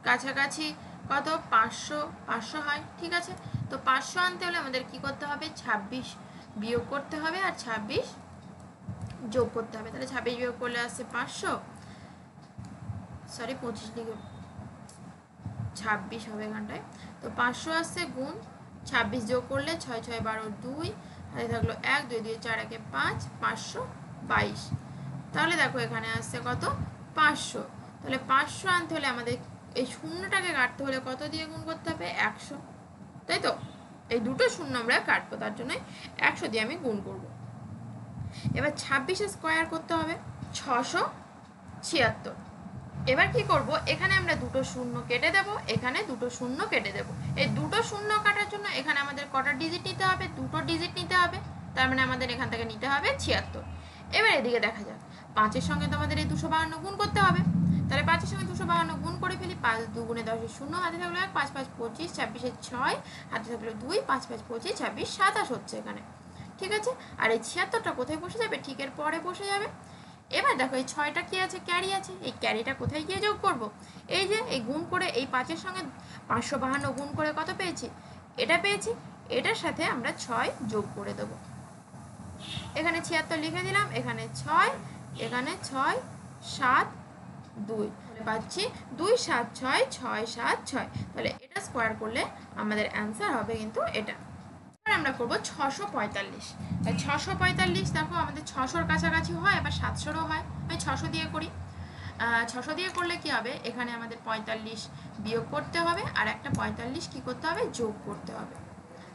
কাছাকাছি কত, 500 হয়, ঠিক আছে, তো 500 আনতে হলে আমাদের কি করতে হবে, 26 বিয়োগ করতে হবে, আর 26 যোগ করতে হবে, তাহলে 26 বিয়োগ করলে আসছে 500, সরি 25 লিখে 26 হবে এখানটায়, তো 500 আসছে গুণ 26 যোগ করলে 6 6 12 2 হাতে থাকলো 1 2 2 4 1 5 522। তাহলে দেখো এখানে আসছে কত 500। তাহলে 500 আনতে হলে আমাদের এই শূন্যটাকে কাটতে হলে কত দিয়ে গুণ করতে হবে 100, তাই তো? এই দুটো শূন্য আমরা কাটবো, তার জন্য 100 দিয়ে আমি গুণ করব। এবার 26 স্কোয়ার করতে হবে 676। এবার কি করব, এখানে আমরা দুটো শূন্য কেটে দেব, এখানে দুটো শূন্য কেটে দেব। এই দুটো শূন্য কাটার জন্য এখানে আমাদের কটা ডিজিট নিতে হবে, দুটো ডিজিট নিতে হবে, তার মানে আমাদের এখান থেকে নিতে হবে 76। এবার এদিকে দেখা যাক, 5-এর সঙ্গে তো আমাদের এই 252 গুণ করতে হবে। তাহলে 5-এর সঙ্গে 252 গুণ করে ফেলি। 5 2 গুণে 10 শূন্য, হাতে থাকলো 1, 5 5 25, 26 6, হাতে থাকলো 2, 5 5 25, 26 27 হচ্ছে এখানে। ঠিক আছে, আর এই 76টা কোথায় বসে যাবে, ঠিক এর পরে বসে যাবে। এবার দেখো এই 6টা কি আছে, ক্যারি আছে, এই ক্যারিটা কোথায় গিয়ে যোগ করব, এই যে এই গুণ করে এই 5-এর সঙ্গে 552 গুণ করে কত পেয়েছি, এটা পেয়েছি, এটার সাথে আমরা 6 যোগ করে দেব। এখানে 76 লিখে দিলাম, এখানে 6, এখানে 6 7 2 পাচ্ছি 2 7 6 6 7 6। তাহলে এটা স্কোয়ার করলে আমাদের অ্যান্সার হবে কিন্তু এটা। আমরা করব 645। 645 দেখো আমাদের 600-র কাছাকাছি হয়, আবার 700-রও হয়। আমি 600 দিয়ে করি। 600 দিয়ে করলে কি হবে, এখানে আমাদের 45 বিয়োগ করতে হবে, আর একটা 45 কি করতে হবে, যোগ করতে হবে।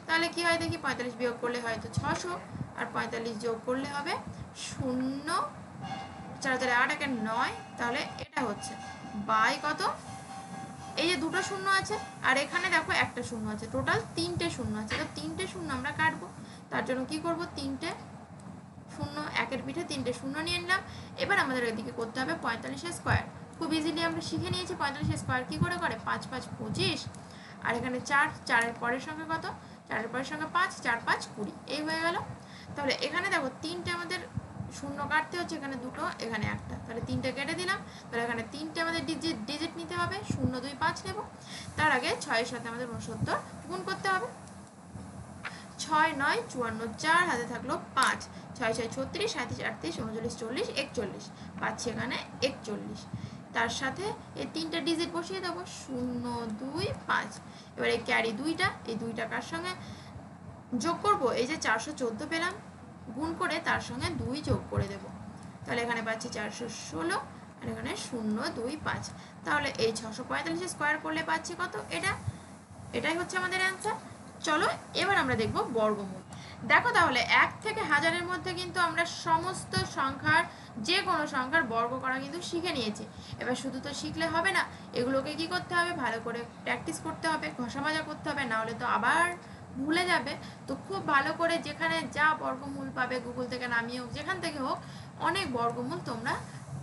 তাহলে কি হয় দেখি, 45 বিয়োগ করলে হয়তো 600, আর 45 যোগ করলে হবে 0 4 4 8 1 9। তাহলে এটা হচ্ছে বাই কত, এই যে দুটো শূন্য আছে আর এখানে দেখো একটা শূন্য আছে, টোটাল 3টে শূন্য আছে। তো 3টে শূন্য আমরা কাটবো, তার জন্য কি করব, 3টে শূন্য, একের পিঠে 3টে শূন্য নিয়ে নিলাম। এবার আমাদের এদিকে করতে হবে 45 স্কোয়ার। খুব ইজিলি আমরা শিখে নিয়েছি 45 স্কোয়ার কী করে করে, 5 5 25, আর এখানে 4, 4-এর পরের সঙ্গে কত, 4-এর পরের সঙ্গে 5, 4 5 20, এই হয়ে গেল। তাহলে এখানে দেখো 3টে আমাদের শূন্য কাটতে হচ্ছে, এখানে দুটো, এখানে একটা, তাহলে 3টে কেটে দিলাম। তাহলে এখানে 3টে আমাদের ডিজিট নিতে হবে, 0 2 5 নেব। তার আগে 6-এর সাথে আমাদের 69 গুণ করতে হবে। 6 9 54, 4 হাতে থাকলো 5, 6 6 36, 37 38 39 40 41, পাচ্ছি এখানে 41। তার সাথে এই 3টে ডিজিট বসিয়ে দেবো, 0 2 5। এবার এই ক্যারি 2টা, এই 2টা কার সঙ্গে যোগ করব, এই যে 414 পেলাম, গুণ করে তার সঙ্গে 2 যোগ করে দেব। তাহলে এখানে পাচ্ছি 416, আর এখানে 0 2 5। তাহলে এই 645 স্কোয়ার করলে পাচ্ছি কত, এটাই হচ্ছে আমাদের অ্যান্সার। চলো এবার আমরা দেখব বর্গমূল। দেখো তাহলে 1 থেকে 1000-এর মধ্যে কিন্তু আমরা সমস্ত সংখ্যার, যে কোনো সংখ্যার বর্গ করা কিন্তু শিখে নিয়েছি। এবার শুধু তো শিখলে হবে না, এগুলোকে কি করতে হবে, ভালো করে প্র্যাকটিস করতে হবে, ঘষা মাজা করতে হবে, না হলে তো আবার ভুলে যাবে। তো খুব ভালো করে যেখানে যা বর্গমূল পাবে, গুগল থেকে নামিয়ে হোক, যেখান থেকে হোক, অনেক বর্গমূল তোমরা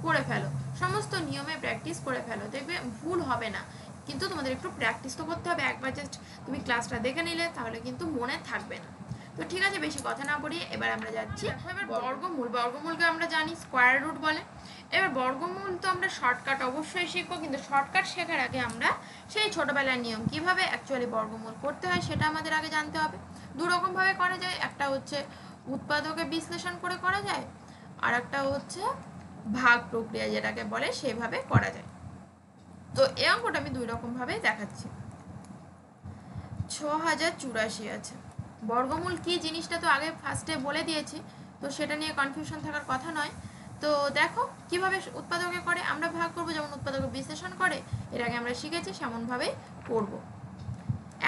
করে ফেলো, সমস্ত নিয়মে প্র্যাকটিস করে ফেলো, দেখবে ভুল হবে না। কিন্তু তোমাদের একটু প্র্যাকটিস তো করতে হবে, একবার জাস্ট তুমি ক্লাসটা দেখে নিলে তাহলে কিন্তু মনে থাকবে না। তো ঠিক আছে, বেশি কথা না বলি, এবার আমরা যাচ্ছি এবার বর্গমূলকে আমরা জানি স্কোয়ার রুট বলে। এবার বর্গমূল তো আমরা শর্টকাট অবশ্যই শিখবো, কিন্তু শর্টকাট শেখার আগে আমরা সেই ছোটবেলার নিয়ম কিভাবে অ্যাকচুয়ালি বর্গমূল করতে হয় সেটা আমাদের আগে জানতে হবে। দু রকমভাবে করা যায়, একটা হচ্ছে উৎপাদকে বিশ্লেষণ করে করা যায়, আর একটা হচ্ছে ভাগ প্রক্রিয়া যেটাকে বলে সেভাবে করা যায়। তো এই অঙ্কটা আমি 2 রকমভাবে দেখাচ্ছি। 6084 আছে, বর্গমূল কি জিনিসটা তো আগে ফার্স্টে বলে দিয়েছি, তো সেটা নিয়ে কনফিউশন থাকার কথা নয়। তো দেখো কিভাবে উৎপাদকে করে, আমরা ভাগ করব যেমন উৎপাদকে বিশ্লেষণ করে, এর আগে আমরা শিখেছি সেমনভাবেই করব।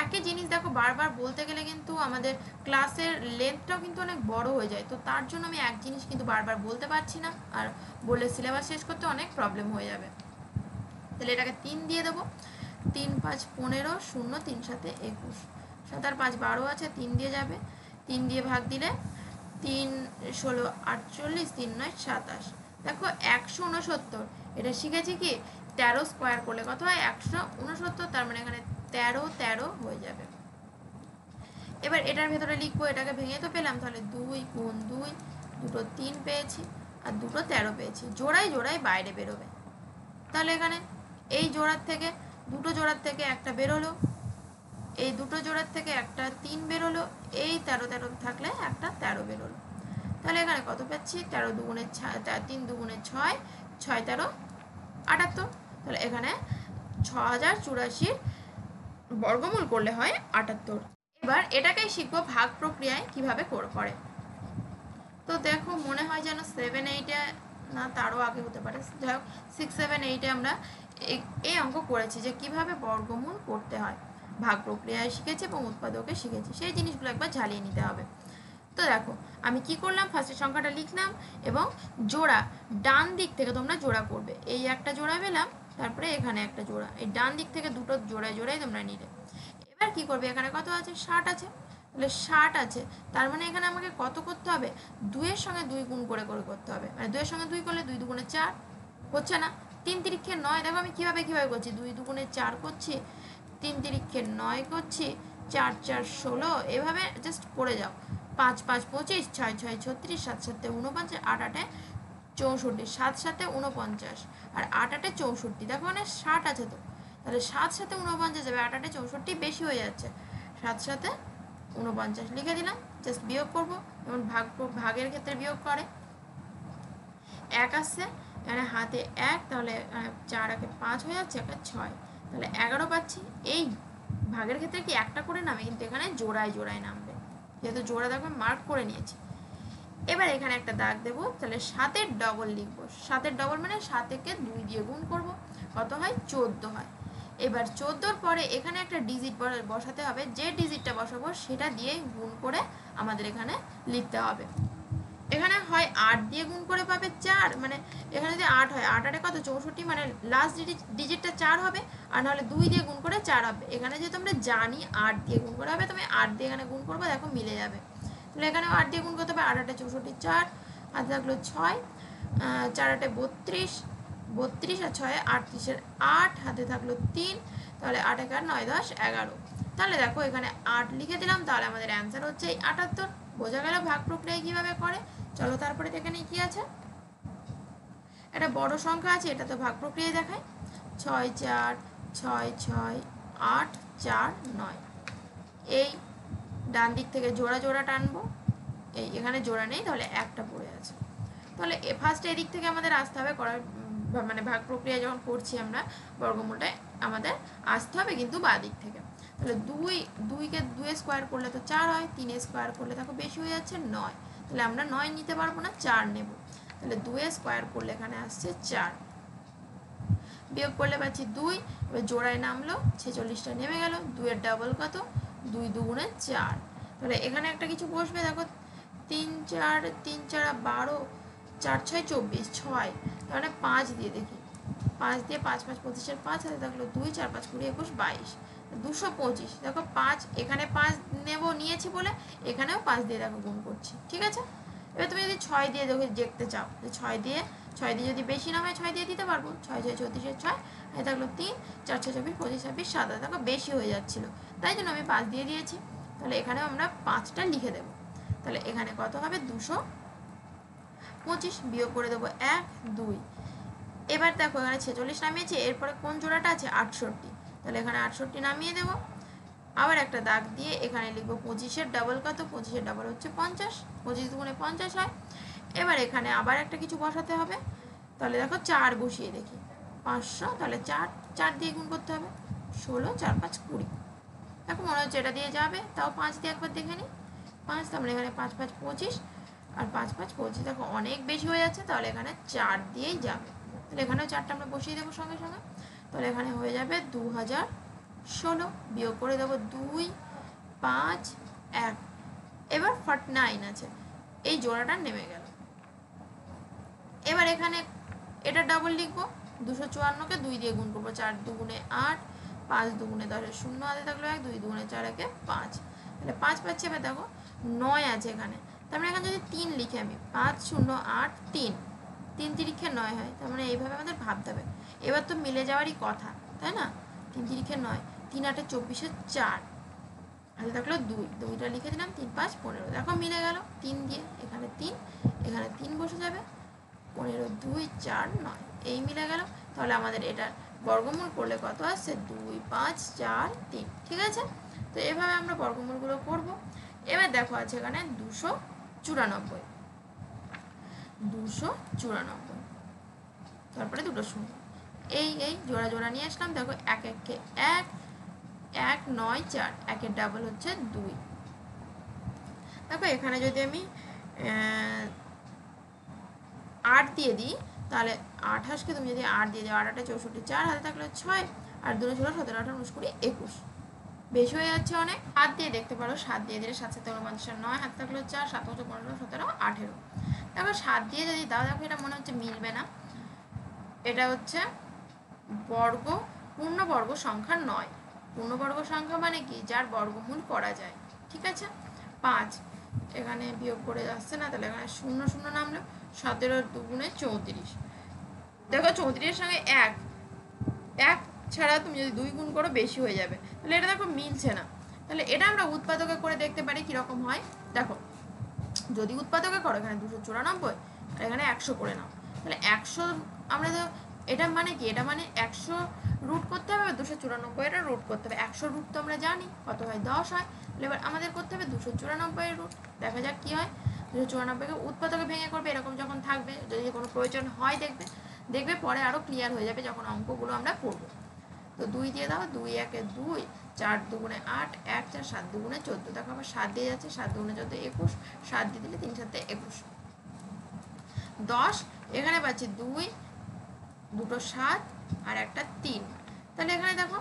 একই জিনিস দেখো বারবার বলতে গেলে কিন্তু আমাদের ক্লাসের লেন্থটাও কিন্তু অনেক বড় হয়ে যায়, তো তার জন্য আমি এক জিনিস কিন্তু বারবার বলতে পারছি না, আর বললে সিলেবাস শেষ করতে অনেক প্রবলেম হয়ে যাবে। তাহলে এটাকে 3 দিয়ে দেবো, 3 5 15, 0 3 7 21, 7 আর 5 12 আছে, 3 দিয়ে যাবে, 3 দিয়ে ভাগ দিলে 3 16 48, 3 9 27। দেখো 169, এটা শিখেছি কি 13 স্কোয়ার করলে কত হয় 169, তার মানে এখানে 13 13 হয়ে যাবে। এবার এটার ভেতরে লিখবো, এটাকে ভেঙে তো পেলাম, তাহলে 2 গুণ 2, দুটো 3 পেয়েছি আর দুটো 13 পেয়েছি, জোড়ায় জোড়ায় বাইরে বেরোবে। তাহলে এখানে এই জোড়ার থেকে, দুটো জোড়ার থেকে একটা বেরোলো, এই দুটো জোড়ার থেকে একটা 3 বেরোলো, এই 13 13 থাকলে একটা 13 বেরোলো। তাহলে এখানে কত পাচ্ছি, 13 দুগুণে 3 দুগুণে 6, 6 13 78। তাহলে এখানে 6084 বর্গমূল করলে হয় 78। এবার এটাকেই শিখবো ভাগ প্রক্রিয়ায় কিভাবে করে। তো দেখো মনে হয় যেন 7-8-এ না তারও আগে হতে পারে, যাই হোক 6-7-8-এ আমরা এই অঙ্ক করেছি যে কিভাবে বর্গমূল করতে হয়, ভাগ প্রক্রিয়ায় শিখেছি এবং উৎপাদকে শিখেছি, সেই জিনিসগুলো একবার ঝালিয়ে নিতে হবে। তো দেখো আমি কি করলাম, ফার্স্টে সংখ্যাটা লিখলাম এবং জোড়া ডান দিক থেকে তোমরা জোড়া করবে, এই একটা জোড়া পেলাম, তারপরে এখানে একটা জোড়া, এই ডান দিক থেকে দুটো জোড়ায় জোড়ায় তোমরা নিলে। এবার কি করবে, এখানে কত আছে 60 আছে, তাহলে 60 আছে, তার মানে এখানে আমাকে কত করতে হবে, 2-এর সঙ্গে 2 গুণ করে করে করতে হবে, মানে 2-এর সঙ্গে 2 করলে 2 দুগুণে 4 হচ্ছে না, 3 তিরিক্ষে 9, দেখো আমি কিভাবে করছি, 2 দুগুণে 4 করছি, 3 তিরিক্ষে 9 করছি, 4 4 16, এভাবে জাস্ট করে যাও, 5 5 25, 6 6 36, 7 7 49, 8 8 64, 7 7 49 আর 8 8 64, দেখো মানে 60 আছে, তো তাহলে 7 7 49 যাবে, 8 8 64 বেশি হয়ে যাচ্ছে, 7 7 49 লিখে দিলাম, জাস্ট বিয়োগ করবো, যেমন ভাগের ক্ষেত্রে বিয়োগ করে, 1 আসছে এখানে হাতে 1, তাহলে 4 একে 5 হয়ে যাচ্ছে, 1 6, তাহলে 11 পাচ্ছি। এই ভাগের ক্ষেত্রে কি একটা করে নামে, কিন্তু এখানে জোড়ায় জোড়ায় নামবে, যেহেতু জোড়া দেখো মার্ক করে নিয়েছি। এবার এখানে একটা দাগ দেবো, তাহলে 7-এর ডবল লিখবো, 7-এর ডবল মানে 7-কে 2 দিয়ে গুণ করব, কত হয় 14 হয়। এবার 14-র পরে এখানে একটা ডিজিট বসাতে হবে, যে ডিজিটটা বসাবো সেটা দিয়ে গুণ করে আমাদের এখানে লিখতে হবে। এখানে হয় 8 দিয়ে গুণ করে পাবে 4, মানে এখানে যদি 8 হয়, 8 8 কত 64, মানে লাস্ট ডিজিটটা 4 হবে, আর নাহলে 2 দিয়ে গুণ করে 4 হবে। এখানে যেহেতু আমরা জানি 8 দিয়ে গুণ করে হবে, তুমি 8 দিয়ে এখানে গুণ করবো, দেখো মিলে যাবে, তাহলে এখানে 8 দিয়ে গুণ করতে হবে, 8 8 64, 4 হাতে থাকলো 6, 4 8 32, 32 আর 6 38, 8 হাতে থাকলো 3, তাহলে 8 1 9 10 11, তাহলে দেখো এখানে 8 লিখে দিলাম, তাহলে আমাদের অ্যান্সার হচ্ছে 78। বোঝা গেল ভাগ প্রক্রিয়া কিভাবে করে। চলো তারপরে দেখে নিই কি আছে। একটা বড় সংখ্যা আছে, এটা তো ভাগ প্রক্রিয়ায় দেখায়, 6 4 6 6 8 4 9, এই ডান দিক থেকে জোড়া জোড়া টানবো, এই এখানে জোড়া নেই, তাহলে একটা পড়ে আছে, তাহলে ফার্স্ট এদিক থেকে আমাদের আসতে হবে করার, মানে ভাগ প্রক্রিয়া যখন করছি আমরা বর্গমূলটায় আমাদের আসতে হবে কিন্তু বাঁ দিক থেকে। তাহলে 2কে 2 স্কোয়ার করলে তো 4 হয়, 3 স্কোয়ার করলে দেখো বেশি হয়ে যাচ্ছে 9, তাহলে আমরা 9 নিতে পারবো না, 4 নেব, তাহলে 2 স্কোয়ার করলে এখানে আসছে 4, বিয়োগ করলে পাচ্ছি 2, এবার জোড়ায় নামলো, 46টা নেমে গেল, 2-এর ডাবল কত, 2 দুগুণে 4, তাহলে এখানে একটা কিছু বসবে, দেখো 3 4 3 4 12, 4 6 24, 6, তাহলে 5 দিয়ে দেখি, 5 দিয়ে 5 5 25-এর 5 হাতে থাকলো 2, 4 5 20 21 22, 225, দেখো 5 এখানে 5 নিয়েছি বলে এখানেও 5 দিয়ে দেখো গুণ করছি, ঠিক আছে। এবার তুমি যদি 6 দিয়ে দেখতে চাও যে 6 দিয়ে যদি বেশি না হয় 6 দিয়ে দিতে পারবো, 6 6 34-এর 6 হাতে থাকলো 3, 4 6 24 25 26 27, দেখো বেশি হয়ে যাচ্ছিল, তাই জন্য আমি 5 দিয়ে দিয়েছি, তাহলে এখানেও আমরা 5টা লিখে দেবো, তাহলে এখানে কত হবে 225, বিয়োগ করে দেবো 1 2, এবার দেখো এখানে 46 নামিয়েছি, এরপরে কোন জোড়াটা আছে 68, তাহলে এখানে 68 নামিয়ে দেবো, আবার একটা দাগ দিয়ে এখানে লিখবো 25-এর ডাবল কত, 25-এর ডাবল হচ্ছে 50, 25 দুগুণে 50 হয়। এবার এখানে আবার একটা কিছু বসাতে হবে, তাহলে দেখো 4 বসিয়ে দেখি, 500, তাহলে 4 4 দিয়ে গুণ করতে হবে, 16 4 5 20, দেখো মনে হচ্ছে এটা দিয়ে যাবে, তাও 5 দিয়ে একবার দেখে নিই, 5, তার মানে এখানে 5 5 25 আর 5 5 25, দেখো অনেক বেশি হয়ে যাচ্ছে, তাহলে এখানে 4 দিয়েই যাবে, তাহলে এখানেও 4টা আমরা বসিয়ে দেবো সঙ্গে সঙ্গে, তাহলে এখানে হয়ে যাবে 2016, বিয়োগ করে দেবো 2 5 1, এবার 49 আছে, এই জোড়াটা নেমে গেল। এবার এখানে এটা ডাবল লিখবো, 254-কে 2 দিয়ে গুণ করবো, 4 দুগুণে 8, 5 দুগুণে 10-এর 0 হাতে থাকলো 1, 2 দুগুণে 4 একে 5, তাহলে 5 পাচ্ছি। এবার দেখো 9 আছে এখানে, তার মানে এখানে যদি 3 লিখি আমি, 5 0 8 3, 3 তিরিক্ষে 9 হয়, তার মানে এইভাবে আমাদের ভাবতে হবে, এবার তো মিলে যাওয়ারই কথা তাই না, 3 তিরিক্ষে 9, 3 8 24-এর 4 হাতে থাকলো 2, 2টা লিখে দিলাম, 3 5 15, দেখো মিলে গেল 3 দিয়ে, এখানে 3 এখানে 3 বসে যাবে, 15 2 4 9, এই মিলে গেল, তাহলে আমাদের এটার বর্গমূল করলে কত আসছে 2 5 4 3, ঠিক আছে। তো এভাবে আমরা বর্গমূলগুলো করব। এবার দেখো আছে এখানে 294, 294, তারপরে দুটো শূন্য, এই জোড়া জোড়া নিয়ে আসলাম, দেখো 1 1-কে 1, 1 9 4, একের ডাবল হচ্ছে 2। দেখো এখানে যদি আমি 8 দিয়ে দিই তাহলে 28কে তুমি যদি 8 দিয়ে দাও, 8 8 64, 4 হাতে থাকলে 6, আর 2 16 17 18 19 20 21, বেশি হয়ে যাচ্ছে অনেক। 7 দিয়ে দেখতে পারো, 7 দিয়ে দিলে 7 7 49, 9 হাতে থাকলো 4, 7 15 17 18। দেখো 7 দিয়ে যদি দাও, দেখো এটা মনে হচ্ছে মিলবে না। এটা হচ্ছে বর্গ, পূর্ণবর্গ সংখ্যা নয়। পূর্ণবর্গ সংখ্যা মানে কি, যার বর্গমূল করা যায়। ঠিক আছে, 5 এখানে বিয়োগ করে যাচ্ছে না, তাহলে এখানে 0 0 নামলো। 17 2 34। দেখো 34-এর সঙ্গে 1 ছাড়া তুমি যদি 2 গুণ করো বেশি হয়ে যাবে, তাহলে এটা দেখো মিলছে না। তাহলে এটা আমরা উৎপাদকে করে দেখতে পারি কিরকম হয়। দেখো যদি উৎপাদকে করো, এখানে 294 আর এখানে 100 করে নাও, তাহলে 100 আমরা তো, এটা মানে কি, এটা মানে 100 রুট করতে হবে, 294 এটা রুট করতে হবে। 100 রুট তো আমরা জানি কত হয়, 10 হয়। তাহলে এবার আমাদের করতে হবে 294 এর রুট। দেখা যাক কি হয়। 294কে উৎপাদকে ভেঙে করবে, এরকম যখন থাকবে, যদি কোনো প্রয়োজন হয় দেখবে পরে আরও ক্লিয়ার হয়ে যাবে যখন অঙ্কগুলো আমরা করবো। তো 2 দিয়ে দাও, 2 1 2, 4 2 8, 1 4 7 2 14। দেখো আবার 7 দিয়ে যাচ্ছে, 7 2 14 21, 7 দিয়ে দিলে 3 7 21, 10। এখানে পাচ্ছি 2 দুটো 7 আর একটা 3। তাহলে এখানে দেখো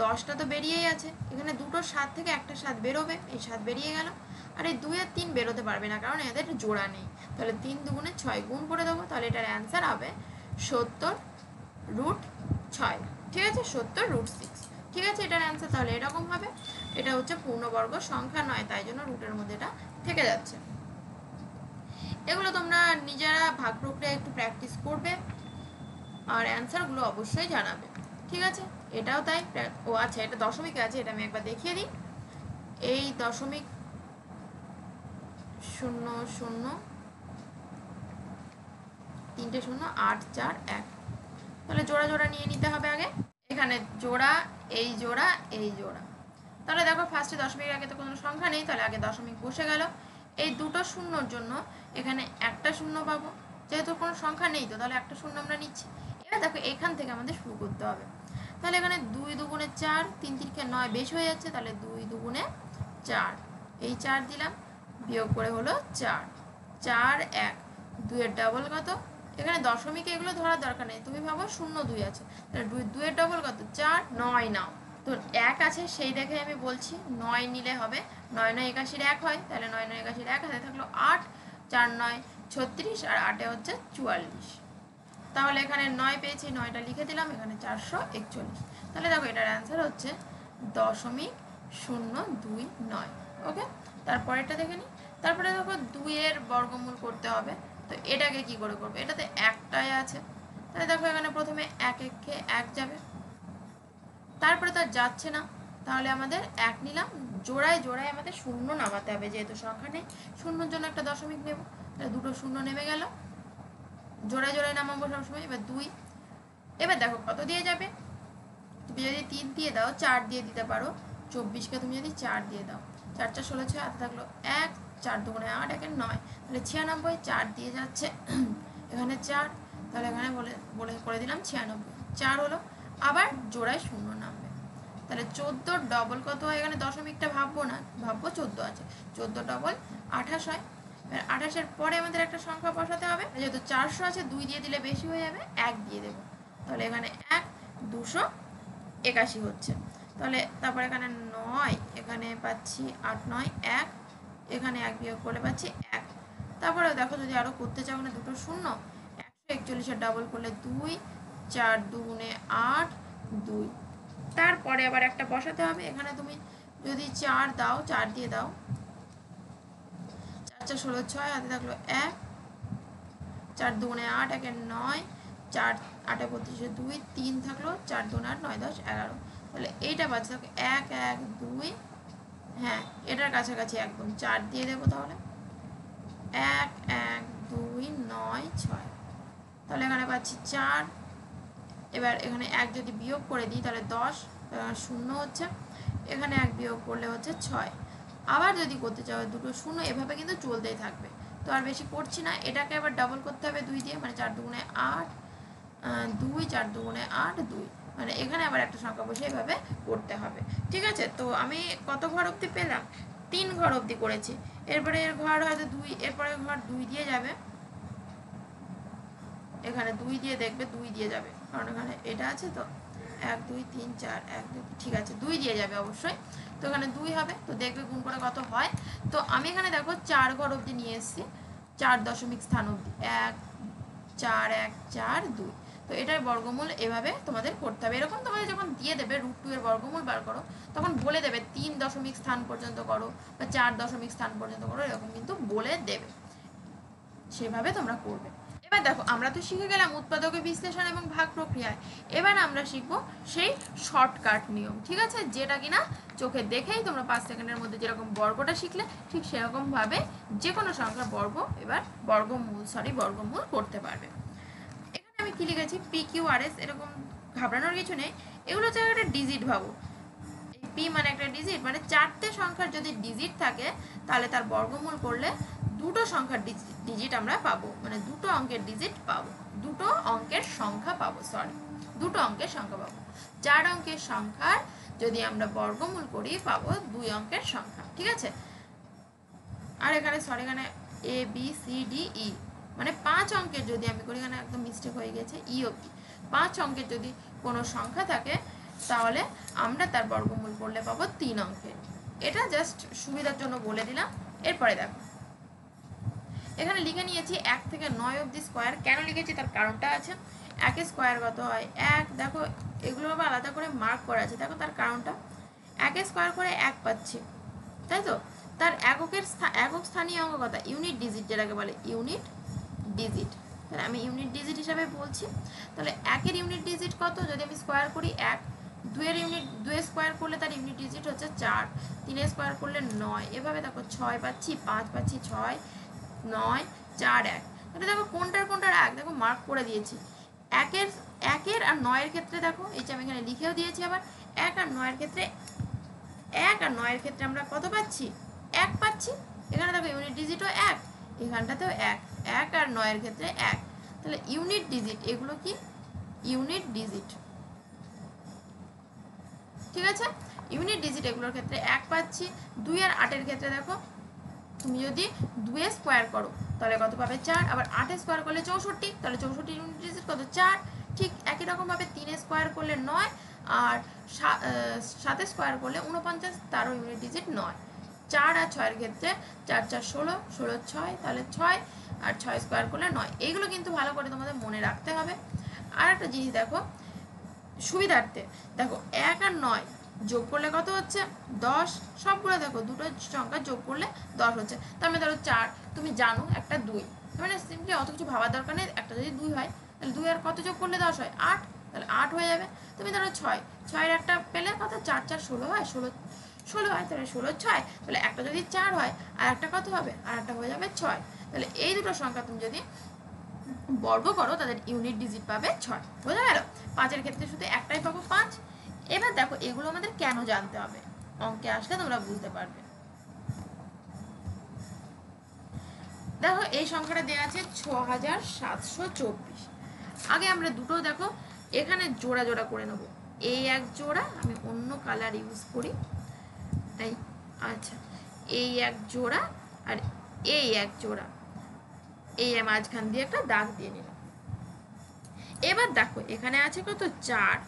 10টা তো বেরিয়েই আছে, এখানে দুটো 7 থেকে একটা 7 বেরোবে, এই 7 বেরিয়ে গেল। আর এই 2 আর 3 বেরোতে পারবে না, কারণ এদের জোড়া নেই। তাহলে 3 2 6 গুণ করে দেবো, তাহলে এটার অ্যান্সার হবে 70 রুট 6। ঠিক আছে, 70 রুট 6। ঠিক আছে, এটার অ্যান্সার তাহলে এরকম হবে। এটা হচ্ছে পূর্ণবর্গ সংখ্যা নয়, তাই জন্য রুটের মধ্যে এটা থেকে যাচ্ছে। এগুলো তোমরা নিজেরা ভাগ প্রক্রিয়া একটু প্র্যাকটিস করবে আর অ্যান্সারগুলো অবশ্যই জানাবে। ঠিক আছে, এটাও তাই। ও আচ্ছা, এটা দশমিকে আছে, এটা আমি একবার দেখিয়ে দিই। এই দশমিক 0 0 3 0 8 4 1, তাহলে জোড়া জোড়া নিয়ে নিতে হবে আগে। এখানে জোড়া, এই জোড়া, এই জোড়া। তাহলে দেখো ফার্স্টে দশমিকের আগে তো কোনো সংখ্যা নেই, তাহলে আগে দশমিক বসে গেল। এই দুটো শূন্যর জন্য এখানে একটা শূন্য পাবো, যেহেতু কোনো সংখ্যা নেই তো, তাহলে একটা শূন্য আমরা নিচ্ছি। এবার দেখো এখান থেকে আমাদের শুরু করতে হবে। তাহলে এখানে 2 2 4, 3 3 9 বেশি হয়ে যাচ্ছে, তাহলে 2 2 4, এই 4 দিলাম, বিয়োগ করে হলো 4 4 1। 2 এর ডাবল কত, এখানে দশমিকে এগুলো ধরার দরকার নেই, তুমি ভাবো 0 2 আছে, তাহলে 2 এর ডাবল কত, 4 9 নাও। তো 1 আছে সেই দেখে আমি বলছি 9 নিলে হবে। 9 9 81 1 হয়, তাহলে 9 9 81 1 হাতে থাকলো 8, 4 9 36, আর 8 হচ্ছে 44। তাহলে এখানে 9 পেয়েছি, 9টা লিখে দিলাম, এখানে 441। তাহলে দেখো এটার অ্যান্সার হচ্ছে 0.029। ওকে, তারপরেরটা দেখে নিই। তারপরে দেখো 2 এর বর্গমূল করতে হবে, তো এটাকে কি করে করবো, এটাতে একটাই আছে। তাহলে দেখো এখানে প্রথমে 1 1কে 1 যাবে, তারপরে তার যাচ্ছে না, তাহলে আমাদের 1 নিলাম। জোড়ায় জোড়ায় আমাদের শূন্য নামাতে হবে, যেহেতু সংখ্যা নেই, শূন্যর জন্য একটা দশমিক নেব, তাহলে দুটো শূন্য নেমে গেল। জোড়ায় জোড়ায় নামাবো সবসময়। এবার 2, এবার দেখো কত দিয়ে যাবে, তুমি যদি 3 দিয়ে দাও, 4 দিয়ে দিতে পারো। 24কে তুমি যদি 4 দিয়ে দাও, 4 4 16 6 হাতে থাকলো 1, 4 2 8 1 9, তাহলে 96। 4 দিয়ে যাচ্ছে এখানে 4, তাহলে এখানে বলে করে দিলাম 96, 4 হলো। আবার জোড়ায় শূন্য নামবে, তাহলে 14 ডবল কত হয়, এখানে দশমিকটা ভাববো না, ভাববো 14 আছে, 14 ডবল 28 হয়। এবার 28-এর পরে আমাদের একটা সংখ্যা বসাতে হবে, যেহেতু 400 আছে, 2 দিয়ে দিলে বেশি হয়ে যাবে, 1 দিয়ে দেবো, তাহলে এখানে 1 281 হচ্ছে। তাহলে তারপর এখানে 9, এখানে পাচ্ছি 8 9 1, এখানে 1 বিয়োগ করলে পাচ্ছি 1। তারপরে দেখো যদি আরও করতে চাও, না দুটো শূন্য, 141-এর ডাবল করলে 2, 4 2 8 2। তারপরে আবার একটা বসাতে হবে, এখানে তুমি যদি 4 দাও, 4 দিয়ে দাও, 4 4 16 6 হাতে থাকলো 1, 4 2 8 1 9, 4 8 32 2, 3 থাকলো, 4 2 8 9 10 11। তাহলে এইটা বাজছে 1 1 2, হ্যাঁ এটার কাছাকাছি একদম, 4 দিয়ে দেবো, তাহলে 1 1 2 9 6, তাহলে এখানে পাচ্ছি 4। এবার এখানে 1 যদি বিয়োগ করে দিই তাহলে 10, 0 হচ্ছে, এখানে 1 বিয়োগ করলে হচ্ছে 6। আবার যদি করতে চাও দুটো শূন্য, এভাবে কিন্তু চলতেই থাকবে। তো আর বেশি করছি না, এটাকে আবার ডাবল করতে হবে 2 দিয়ে, মানে 4 2 8, 2 4 দুগুণে 8 2, মানে এখানে আবার একটা সংখ্যা বসে এইভাবে করতে হবে। ঠিক আছে, তো আমি কত ঘর অবধি পেলাম? 3 ঘর অবধি করেছি। এরপরে এর ঘর হয়তো 2, এরপরে ঘর 2 দিয়ে যাবে, এখানে 2 দিয়ে দেখবে 2 দিয়ে যাবে, কারণ এখানে এটা আছে তো 1 2 3 4 1 2, ঠিক আছে 2 দিয়ে যাবে অবশ্যই। তো এখানে 2 হবে, তো দেখবে গুণ করে কত হয়। তো আমি এখানে দেখো 4 ঘর অবধি নিয়ে এসেছি, 4 দশমিক স্থান অবধি, 1 4 1 4 2। তো এটার বর্গমূল এভাবে তোমাদের করতে হবে। এরকম তোমাদের যখন দিয়ে দেবে √2 এর বর্গমূল বার করো, তখন বলে দেবে 3 দশমিক স্থান পর্যন্ত করো বা 4 দশমিক স্থান পর্যন্ত করো, এরকম কিন্তু বলে দেবে, সেভাবে তোমরা করবে। এবার দেখো আমরা তো শিখে গেলাম উৎপাদকের বিশ্লেষণ এবং ভাগ প্রক্রিয়ায়। এবার আমরা শিখবো সেই শর্টকাট নিয়ম, ঠিক আছে, যেটা কিনা চোখে দেখেই তোমরা 5 সেকেন্ডের মধ্যে যেরকম বর্গটা শিখলে ঠিক সেরকম ভাবে যে কোনো সংখ্যার বর্গ এবার বর্গমূল করতে পারবে। এখানে আমি কি লিখেছি, PQRS, এরকম ঘাবড়ানোর কিছু নেই, এগুলো হচ্ছে একটা ডিজিট ভাবো। পি মানে একটা ডিজিট, মানে 4টে সংখ্যার যদি ডিজিট থাকে তাহলে তার বর্গমূল করলে দুটো সংখ্যার ডিজিট আমরা পাবো, মানে দুটো অঙ্কের ডিজিট পাবো, দুটো অঙ্কের সংখ্যা পাবো, দুটো অঙ্কের সংখ্যা পাবো। 4 অঙ্কের সংখ্যার যদি আমরা বর্গমূল করি পাবো 2 অঙ্কের সংখ্যা, ঠিক আছে। আর এখানে এখানে ABCDE, মানে 5 অঙ্কের যদি আমি করি, এখানে একদম মিস্টেক হয়ে গেছে, ই অবধি 5 অঙ্কের যদি কোনো সংখ্যা থাকে তাহলে আমরা তার বর্গমূল করলে পাবো 3 অঙ্কের। এটা জাস্ট সুবিধার জন্য বলে দিলাম। এরপরে দেখো এখানে লিখে নিয়েছি 1 থেকে 9 অবধি স্কোয়ার। কেন লিখেছি তার কারণটা আছে। 1 স্কোয়ার কত হয় 1, দেখো এগুলো আবার আলাদা করে মার্ক করা আছে, দেখো তার কারণটা। 1 স্কোয়ার করে 1 পাচ্ছি, তাই তো। তার একক স্থানীয় অঙ্ক কত, ইউনিট ডিজিট, যেটাকে বলে ইউনিট ডিজিট। তাহলে আমি ইউনিট ডিজিট হিসাবে বলছি। তাহলে 1 এর ইউনিট ডিজিট কত, যদি আমি স্কোয়ার করি 1, 2 এর ইউনিট 2 স্কোয়ার করলে তার ইউনিট ডিজিট হচ্ছে 4, 3 স্কোয়ার করলে 9, এভাবে দেখো 6 পাচ্ছি, 5 পাচ্ছি, 6 9 4 1। তাহলে দেখো কোনটার 1, দেখো মার্ক করে দিয়েছি। 1 আর 9 এর ক্ষেত্রে দেখো এই যে আমি এখানে লিখেও দিয়েছি, আবার 1 আর 9 এর ক্ষেত্রে 1 আর 9 এর ক্ষেত্রে আমরা কত পাচ্ছি, 1 পাচ্ছি। এখানে দেখো ইউনিট ডিজিটও 1, এখানটাতেও 1, 1 আর 9 এর ক্ষেত্রে 1। তাহলে ইউনিট ডিজিট, এগুলো কি ইউনিট ডিজিট, ঠিক আছে। ইউনিট ডিজিট এগুলোর ক্ষেত্রে 1 পাচ্ছি। 2 আর 8 এর ক্ষেত্রে দেখো তুমি যদি 2 স্কোয়ার করো তাহলে কত পাবে 4, আবার 8 স্কোয়ার করলে 64, তাহলে 64 ইউনিট ডিজিট কত 4। ঠিক একই রকমভাবে 3 স্কোয়ার করলে 9, আর 7 স্কোয়ার করলে 49, তারও ইউনিট ডিজিট 9। 4 আর 6 এর ক্ষেত্রে 4 4 16, 16 6, তাহলে 6, আর 6 স্কোয়ার করলে 9। এইগুলো কিন্তু ভালো করে তোমাদের মনে রাখতে হবে। আর একটা জিনিস দেখো সুবিধার্থে, দেখো 1 আর 9 যোগ করলে কত হচ্ছে 10, সবগুলো দেখো দুটো সংখ্যা যোগ করলে 10 হচ্ছে। তার মানে ধরো 4, তুমি জানো একটা 2, মানে সিম্পলি অত কিছু ভাবার দরকার নেই, একটা যদি 2 হয় তাহলে 2 আর কত যোগ করলে 10 হয় 8, তাহলে 8 হয়ে যাবে। তুমি ধরো 6 এর একটা পেলে কত 4 4 16 হয়, 16 হয়, তাহলে 16 6, তাহলে একটা যদি 4 হয় আর একটা কত হবে, আর একটা হয়ে যাবে 6। তাহলে এই দুটো সংখ্যা তুমি যদি বর্গ করো তাদের ইউনিট ডিজিট পাবে 6, বোঝা গেল। 5 এর ক্ষেত্রে শুধু একটাই পাবো 5। এবার দেখো এগুলো আমাদের কেন জানতে হবে, অঙ্কে আসলে তোমরা বুঝতে পারবে। দেখো এই সংখ্যাটা দেওয়া আছে 6724। আগে আমরা দুটো দেখো এখানে জোড়া জোড়া করে নেব। এই এক জোড়া, আমি অন্য কালার ইউজ করি তাই, আচ্ছা এই এক জোড়া আর এই এক জোড়া, এই মাঝখান দিয়ে একটা দাগ দিয়ে নিলাম। এবার দেখো এখানে আছে কত 4,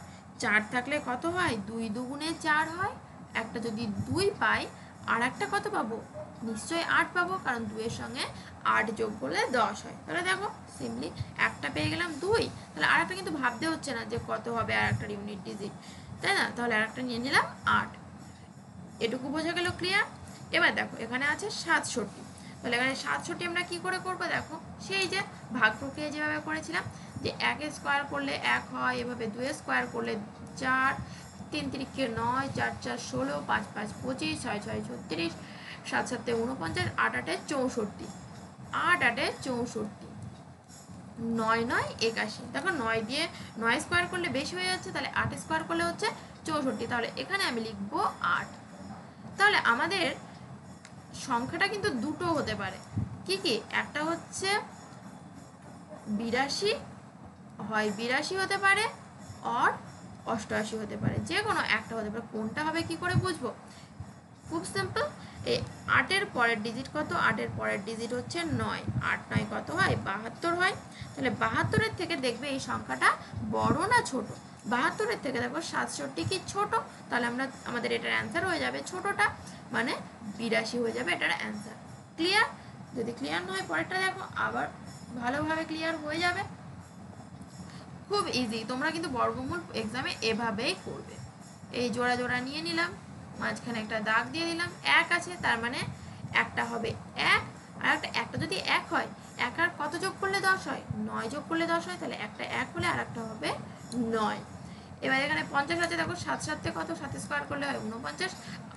4 থাকলে কত হয় 2 দুগুণে 4 হয়। একটা যদি 2 পাই আর একটা কত পাবো, নিশ্চয়ই 8 পাবো, কারণ 2 এর সঙ্গে 8 যোগ করলে 10 হয়। তাহলে দেখো সিম্পলি একটা পেয়ে গেলাম 2, তাহলে আর একটা কিন্তু ভাবতে হচ্ছে না যে কত হবে আর একটা ইউনিট ডিজিট, তাই না। তাহলে আর একটা নিয়ে নিলাম 8, এটুকু বোঝা গেল, ক্লিয়ার। এবার দেখো এখানে আছে 67, তাহলে এখানে 67 আমরা কি করে করবো, দেখো সেই যে ভাগ প্রক্রিয়া যেভাবে করেছিলাম, যে 1 স্কোয়ার করলে 1 হয়, এভাবে 2 স্কোয়ার করলে 4, 3 3 9, 4 4 16, 5 5 25, 6 6 36, 7 7 49, 8 8 64, 8 8 64, 9 9 81। দেখো 9 দিয়ে 9 স্কোয়ার করলে বেশি হয়ে যাচ্ছে, তাহলে 8 স্কোয়ার করলে হচ্ছে 64, তাহলে এখানে আমি লিখবো 8। তাহলে আমাদের সংখ্যাটা কিন্তু দুটো হতে পারে, কি কি, একটা হচ্ছে 82 হয় 82 হতে পারে আর 88 হতে পারে, যে কোনো একটা হতে পারে। কোনটা হবে কি করে বুঝবো? খুব সিম্পল। এই 8-এর পরের ডিজিট কত? 8-এর পরের ডিজিট হচ্ছে 9। 8 9 কত হয়? 72 হয়। তাহলে 72-এর থেকে দেখবে এই সংখ্যাটা বড় না ছোট? 72-এর থেকে দেখো 67 কি ছোট? তাহলে আমাদের এটার অ্যান্সার হয়ে যাবে ছোটটা, মানে 82 হয়ে যাবে এটার অ্যান্সার। ক্লিয়ার? যদি ক্লিয়ার না হয় পরেরটা দেখো, আবার ভালোভাবে ক্লিয়ার হয়ে যাবে। খুব ইজি। তোমরা কিন্তু বর্গমূল এক্সামে এভাবেই করবে। এই জোড়া জোড়া নিয়ে নিলাম, মাঝখানে একটা দাগ দিয়ে দিলাম, 1 আছে, তার মানে একটা হবে 1, আর একটা যদি 1 হয়, 1 আর কত যোগ করলে 10 হয়? 9 যোগ করলে 10 হয়, তাহলে একটা 1 হলে আর একটা হবে 9। এবার এখানে 50 আছে, দেখো 7 7 কত? 7 স্কোয়ার করলে হয় 49,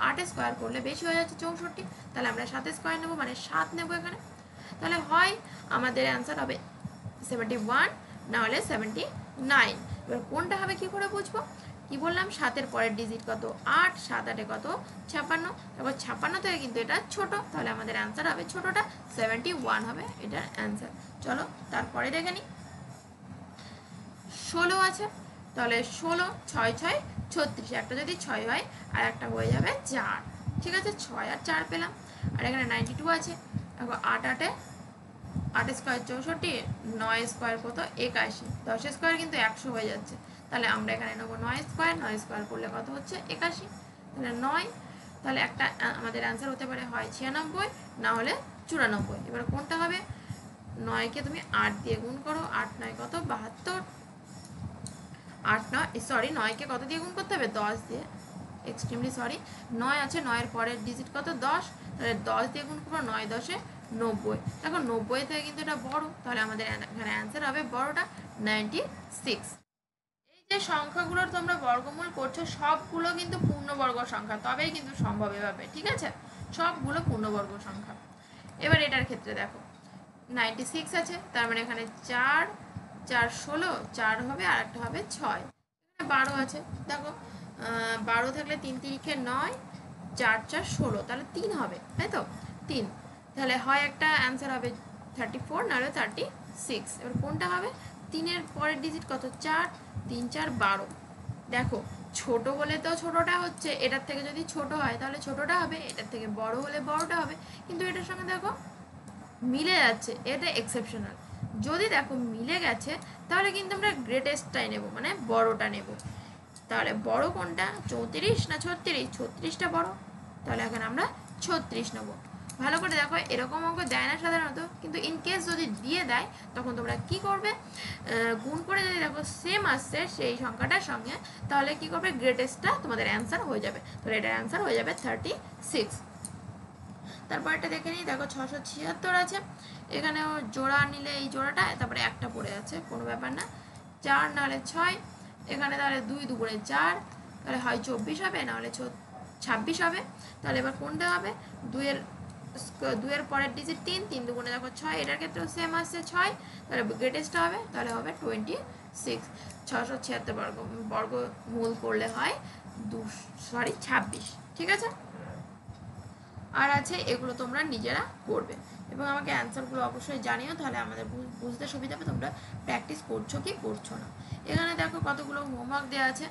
8 স্কোয়ার করলে বেশি হয়ে যাচ্ছে 64, তাহলে আমরা 7 স্কোয়ার নেবো, মানে 7 নেবো এখানে। তাহলে হয় আমাদের অ্যান্সার হবে 71, না হলে 79। এবার কোনটা হবে কি করে বুঝবো? কি বললাম, 7-এর পরের ডিজিট কত? 8, 7 8 কত? 56। তারপর 56 থেকে কিন্তু এটা ছোট, তাহলে আমাদের অ্যান্সার হবে ছোটটা, 71 হবে এটার অ্যান্সার। চলো তারপরে দেখে নিই। 16 আছে, তাহলে 16 6 6 36, একটা যদি 6 হয় আর একটা হয়ে যাবে 4। ঠিক আছে, 6 আর 4 পেলাম। আর এখানে 92 আছে, দেখো 8 8 8 স্কোয়ার 64, 9 স্কোয়ার কত? 81, 10 স্কোয়ার কিন্তু 100 হয়ে যাচ্ছে, তাহলে আমরা এখানে নেবো 9 স্কোয়ার। 9 স্কোয়ার করলে কত হচ্ছে? 81, তাহলে 9। তাহলে একটা আমাদের অ্যান্সার হতে পারে হয় 96, না হলে 94। এবার কোনটা হবে? 9কে তুমি 8 দিয়ে গুণ করো, 8 9 কত? 72। 8 9 সরি 9কে কত দিয়ে গুণ করতে হবে? 10 দিয়ে, এক্সট্রিমলি সরি। 9 আছে, 9-এর পরের ডিজিট কত? 10, তাহলে 10 দিয়ে গুণ করো, 9 10 90। দেখো 90 থেকে কিন্তু এটা বড়, তাহলে আমাদের এখানে অ্যান্সার হবে বড়টা, 96। এই যে সংখ্যাগুলোর তোমরা বর্গমূল করছো সবগুলো কিন্তু পূর্ণবর্গ সংখ্যা, তবেই কিন্তু সম্ভব এভাবে। ঠিক আছে, সবগুলো পূর্ণবর্গ সংখ্যা। এবার এটার ক্ষেত্রে দেখো 96 আছে, তার মানে এখানে 4 4 16, 4 হবে আর একটা হবে 6। এখানে 12 আছে, দেখো 12 থাকলে 3 3 9, 4 4 16, তাহলে 3 হবে, তাই তো? 3, তাহলে হয় একটা অ্যান্সার হবে 34, নাহলে 36। এবার কোনটা হবে? 3-এর পরের ডিজিট কত? 4, 3 4 12। দেখো ছোট হলে তো ছোটটা হচ্ছে, এটার থেকে যদি ছোট হয় তাহলে ছোটটা হবে, এটার থেকে বড় হলে বড়টা হবে, কিন্তু এটার সঙ্গে দেখো মিলে যাচ্ছে, এটা এক্সেপশনাল। যদি দেখো মিলে গেছে তাহলে কিন্তু আমরা গ্রেটেস্টটাই নেব, মানে বড়টা নেব। তাহলে বড় কোনটা? 34 না 36? 36টা বড়, তাহলে এখন আমরা 36 নেব। ভালো করে দেখো, এরকম অঙ্ক দেয় না সাধারণত, কিন্তু ইন কেস যদি দিয়ে দেয় তখন তোমরা কি করবে? গুণ করে যদি দেখো সেম আসছে সেই সংখ্যাটার সঙ্গে, তাহলে কি করবে? গ্রেটেস্টটা তোমাদের অ্যান্সার হয়ে যাবে, তাহলে এটার অ্যান্সার হয়ে যাবে 36। তারপর এটা দেখে নিই, দেখো 676 আছে, এখানেও জোড়া নিলে এই জোড়াটা, তারপরে একটা পড়ে আছে, কোনো ব্যাপার না। 4 নাহলে 6, এখানে তাহলে 2 2 করে 4, তাহলে হয় 24 হবে, নাহলে 26 হবে। তাহলে এবার কোনটা হবে? 2-এর পরের ডিজিট 3, 3 2 দেখো 6, এটার ক্ষেত্রেও সেম আসছে 6, তাহলে গ্রেটেস্টটা হবে, তাহলে হবে 26। 676 বর্গমূল করলে হয় 26। ঠিক আছে, আর আছে এগুলো তোমরা নিজেরা করবে এবং আমাকে অ্যান্সারগুলো অবশ্যই জানিও, তাহলে আমাদের বুঝতে সুবিধা হবে তোমরা প্র্যাকটিস করছো কি করছো না। এখানে দেখো কতগুলো হোমওয়ার্ক দেওয়া আছে,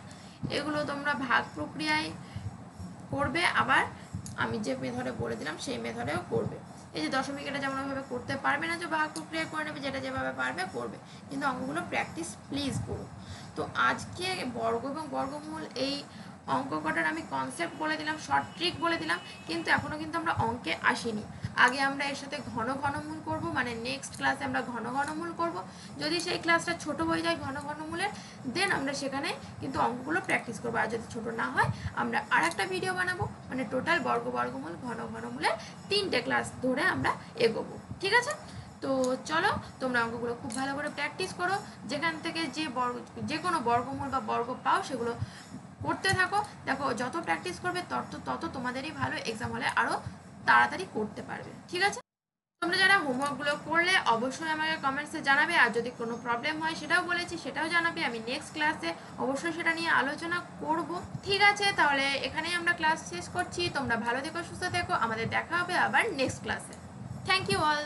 এগুলো তোমরা ভাগ প্রক্রিয়ায় করবে, আবার আমি যে মেথডে বলে দিলাম সেই মেথডেও করবে। এই যে দশমিক, এটা যেমন ওইভাবে করতে পারবে না যে ভাগ প্রক্রিয়া করে নেবে, যেটা যেভাবে পারবে করবে, কিন্তু অঙ্কগুলো প্র্যাকটিস প্লিজ করো। তো আজকে বর্গ এবং বর্গমূল এই অঙ্ক কটার আমি কনসেপ্ট বলে দিলাম, শর্ট ট্রিক বলে দিলাম, কিন্তু এখনও কিন্তু আমরা অঙ্কে আসিনি। আগে আমরা এর সাথে ঘন ঘনমূল করব, মানে নেক্সট ক্লাসে আমরা ঘন ঘনমূল করব। যদি সেই ক্লাসটা ছোট হয়ে যায় ঘন ঘনমূলের, দেন আমরা সেখানে কিন্তু অঙ্কগুলো প্র্যাকটিস করবো। আর যদি ছোট না হয় আমরা আর একটা ভিডিও বানাবো, মানে টোটাল বর্গমূল ঘন ঘনমূলের 3টে ক্লাস ধরে আমরা এগোবো। ঠিক আছে, তো চলো তোমরা অঙ্কগুলো খুব ভালো করে প্র্যাকটিস করো, যেখান থেকে যে কোনো বর্গমূল বা বর্গ পাও সেগুলো করতে থাকো। দেখো যত প্র্যাকটিস করবে তত তোমাদেরই ভালো, এক্সাম হলে আরও তাড়াতাড়ি করতে পারবে। ঠিক আছে, তোমরা যারা হোমওয়ার্কগুলো করলে অবশ্যই আমাকে কমেন্টসে জানাবে, আর যদি কোনো প্রবলেম হয় সেটাও বলেছি, সেটাও জানাবে, আমি নেক্সট ক্লাসে অবশ্যই সেটা নিয়ে আলোচনা করব। ঠিক আছে, তাহলে এখানেই আমরা ক্লাস শেষ করছি। তোমরা ভালো থেকো, সুস্থ থেকো, আমাদের দেখা হবে আবার নেক্সট ক্লাসে। Thank you all.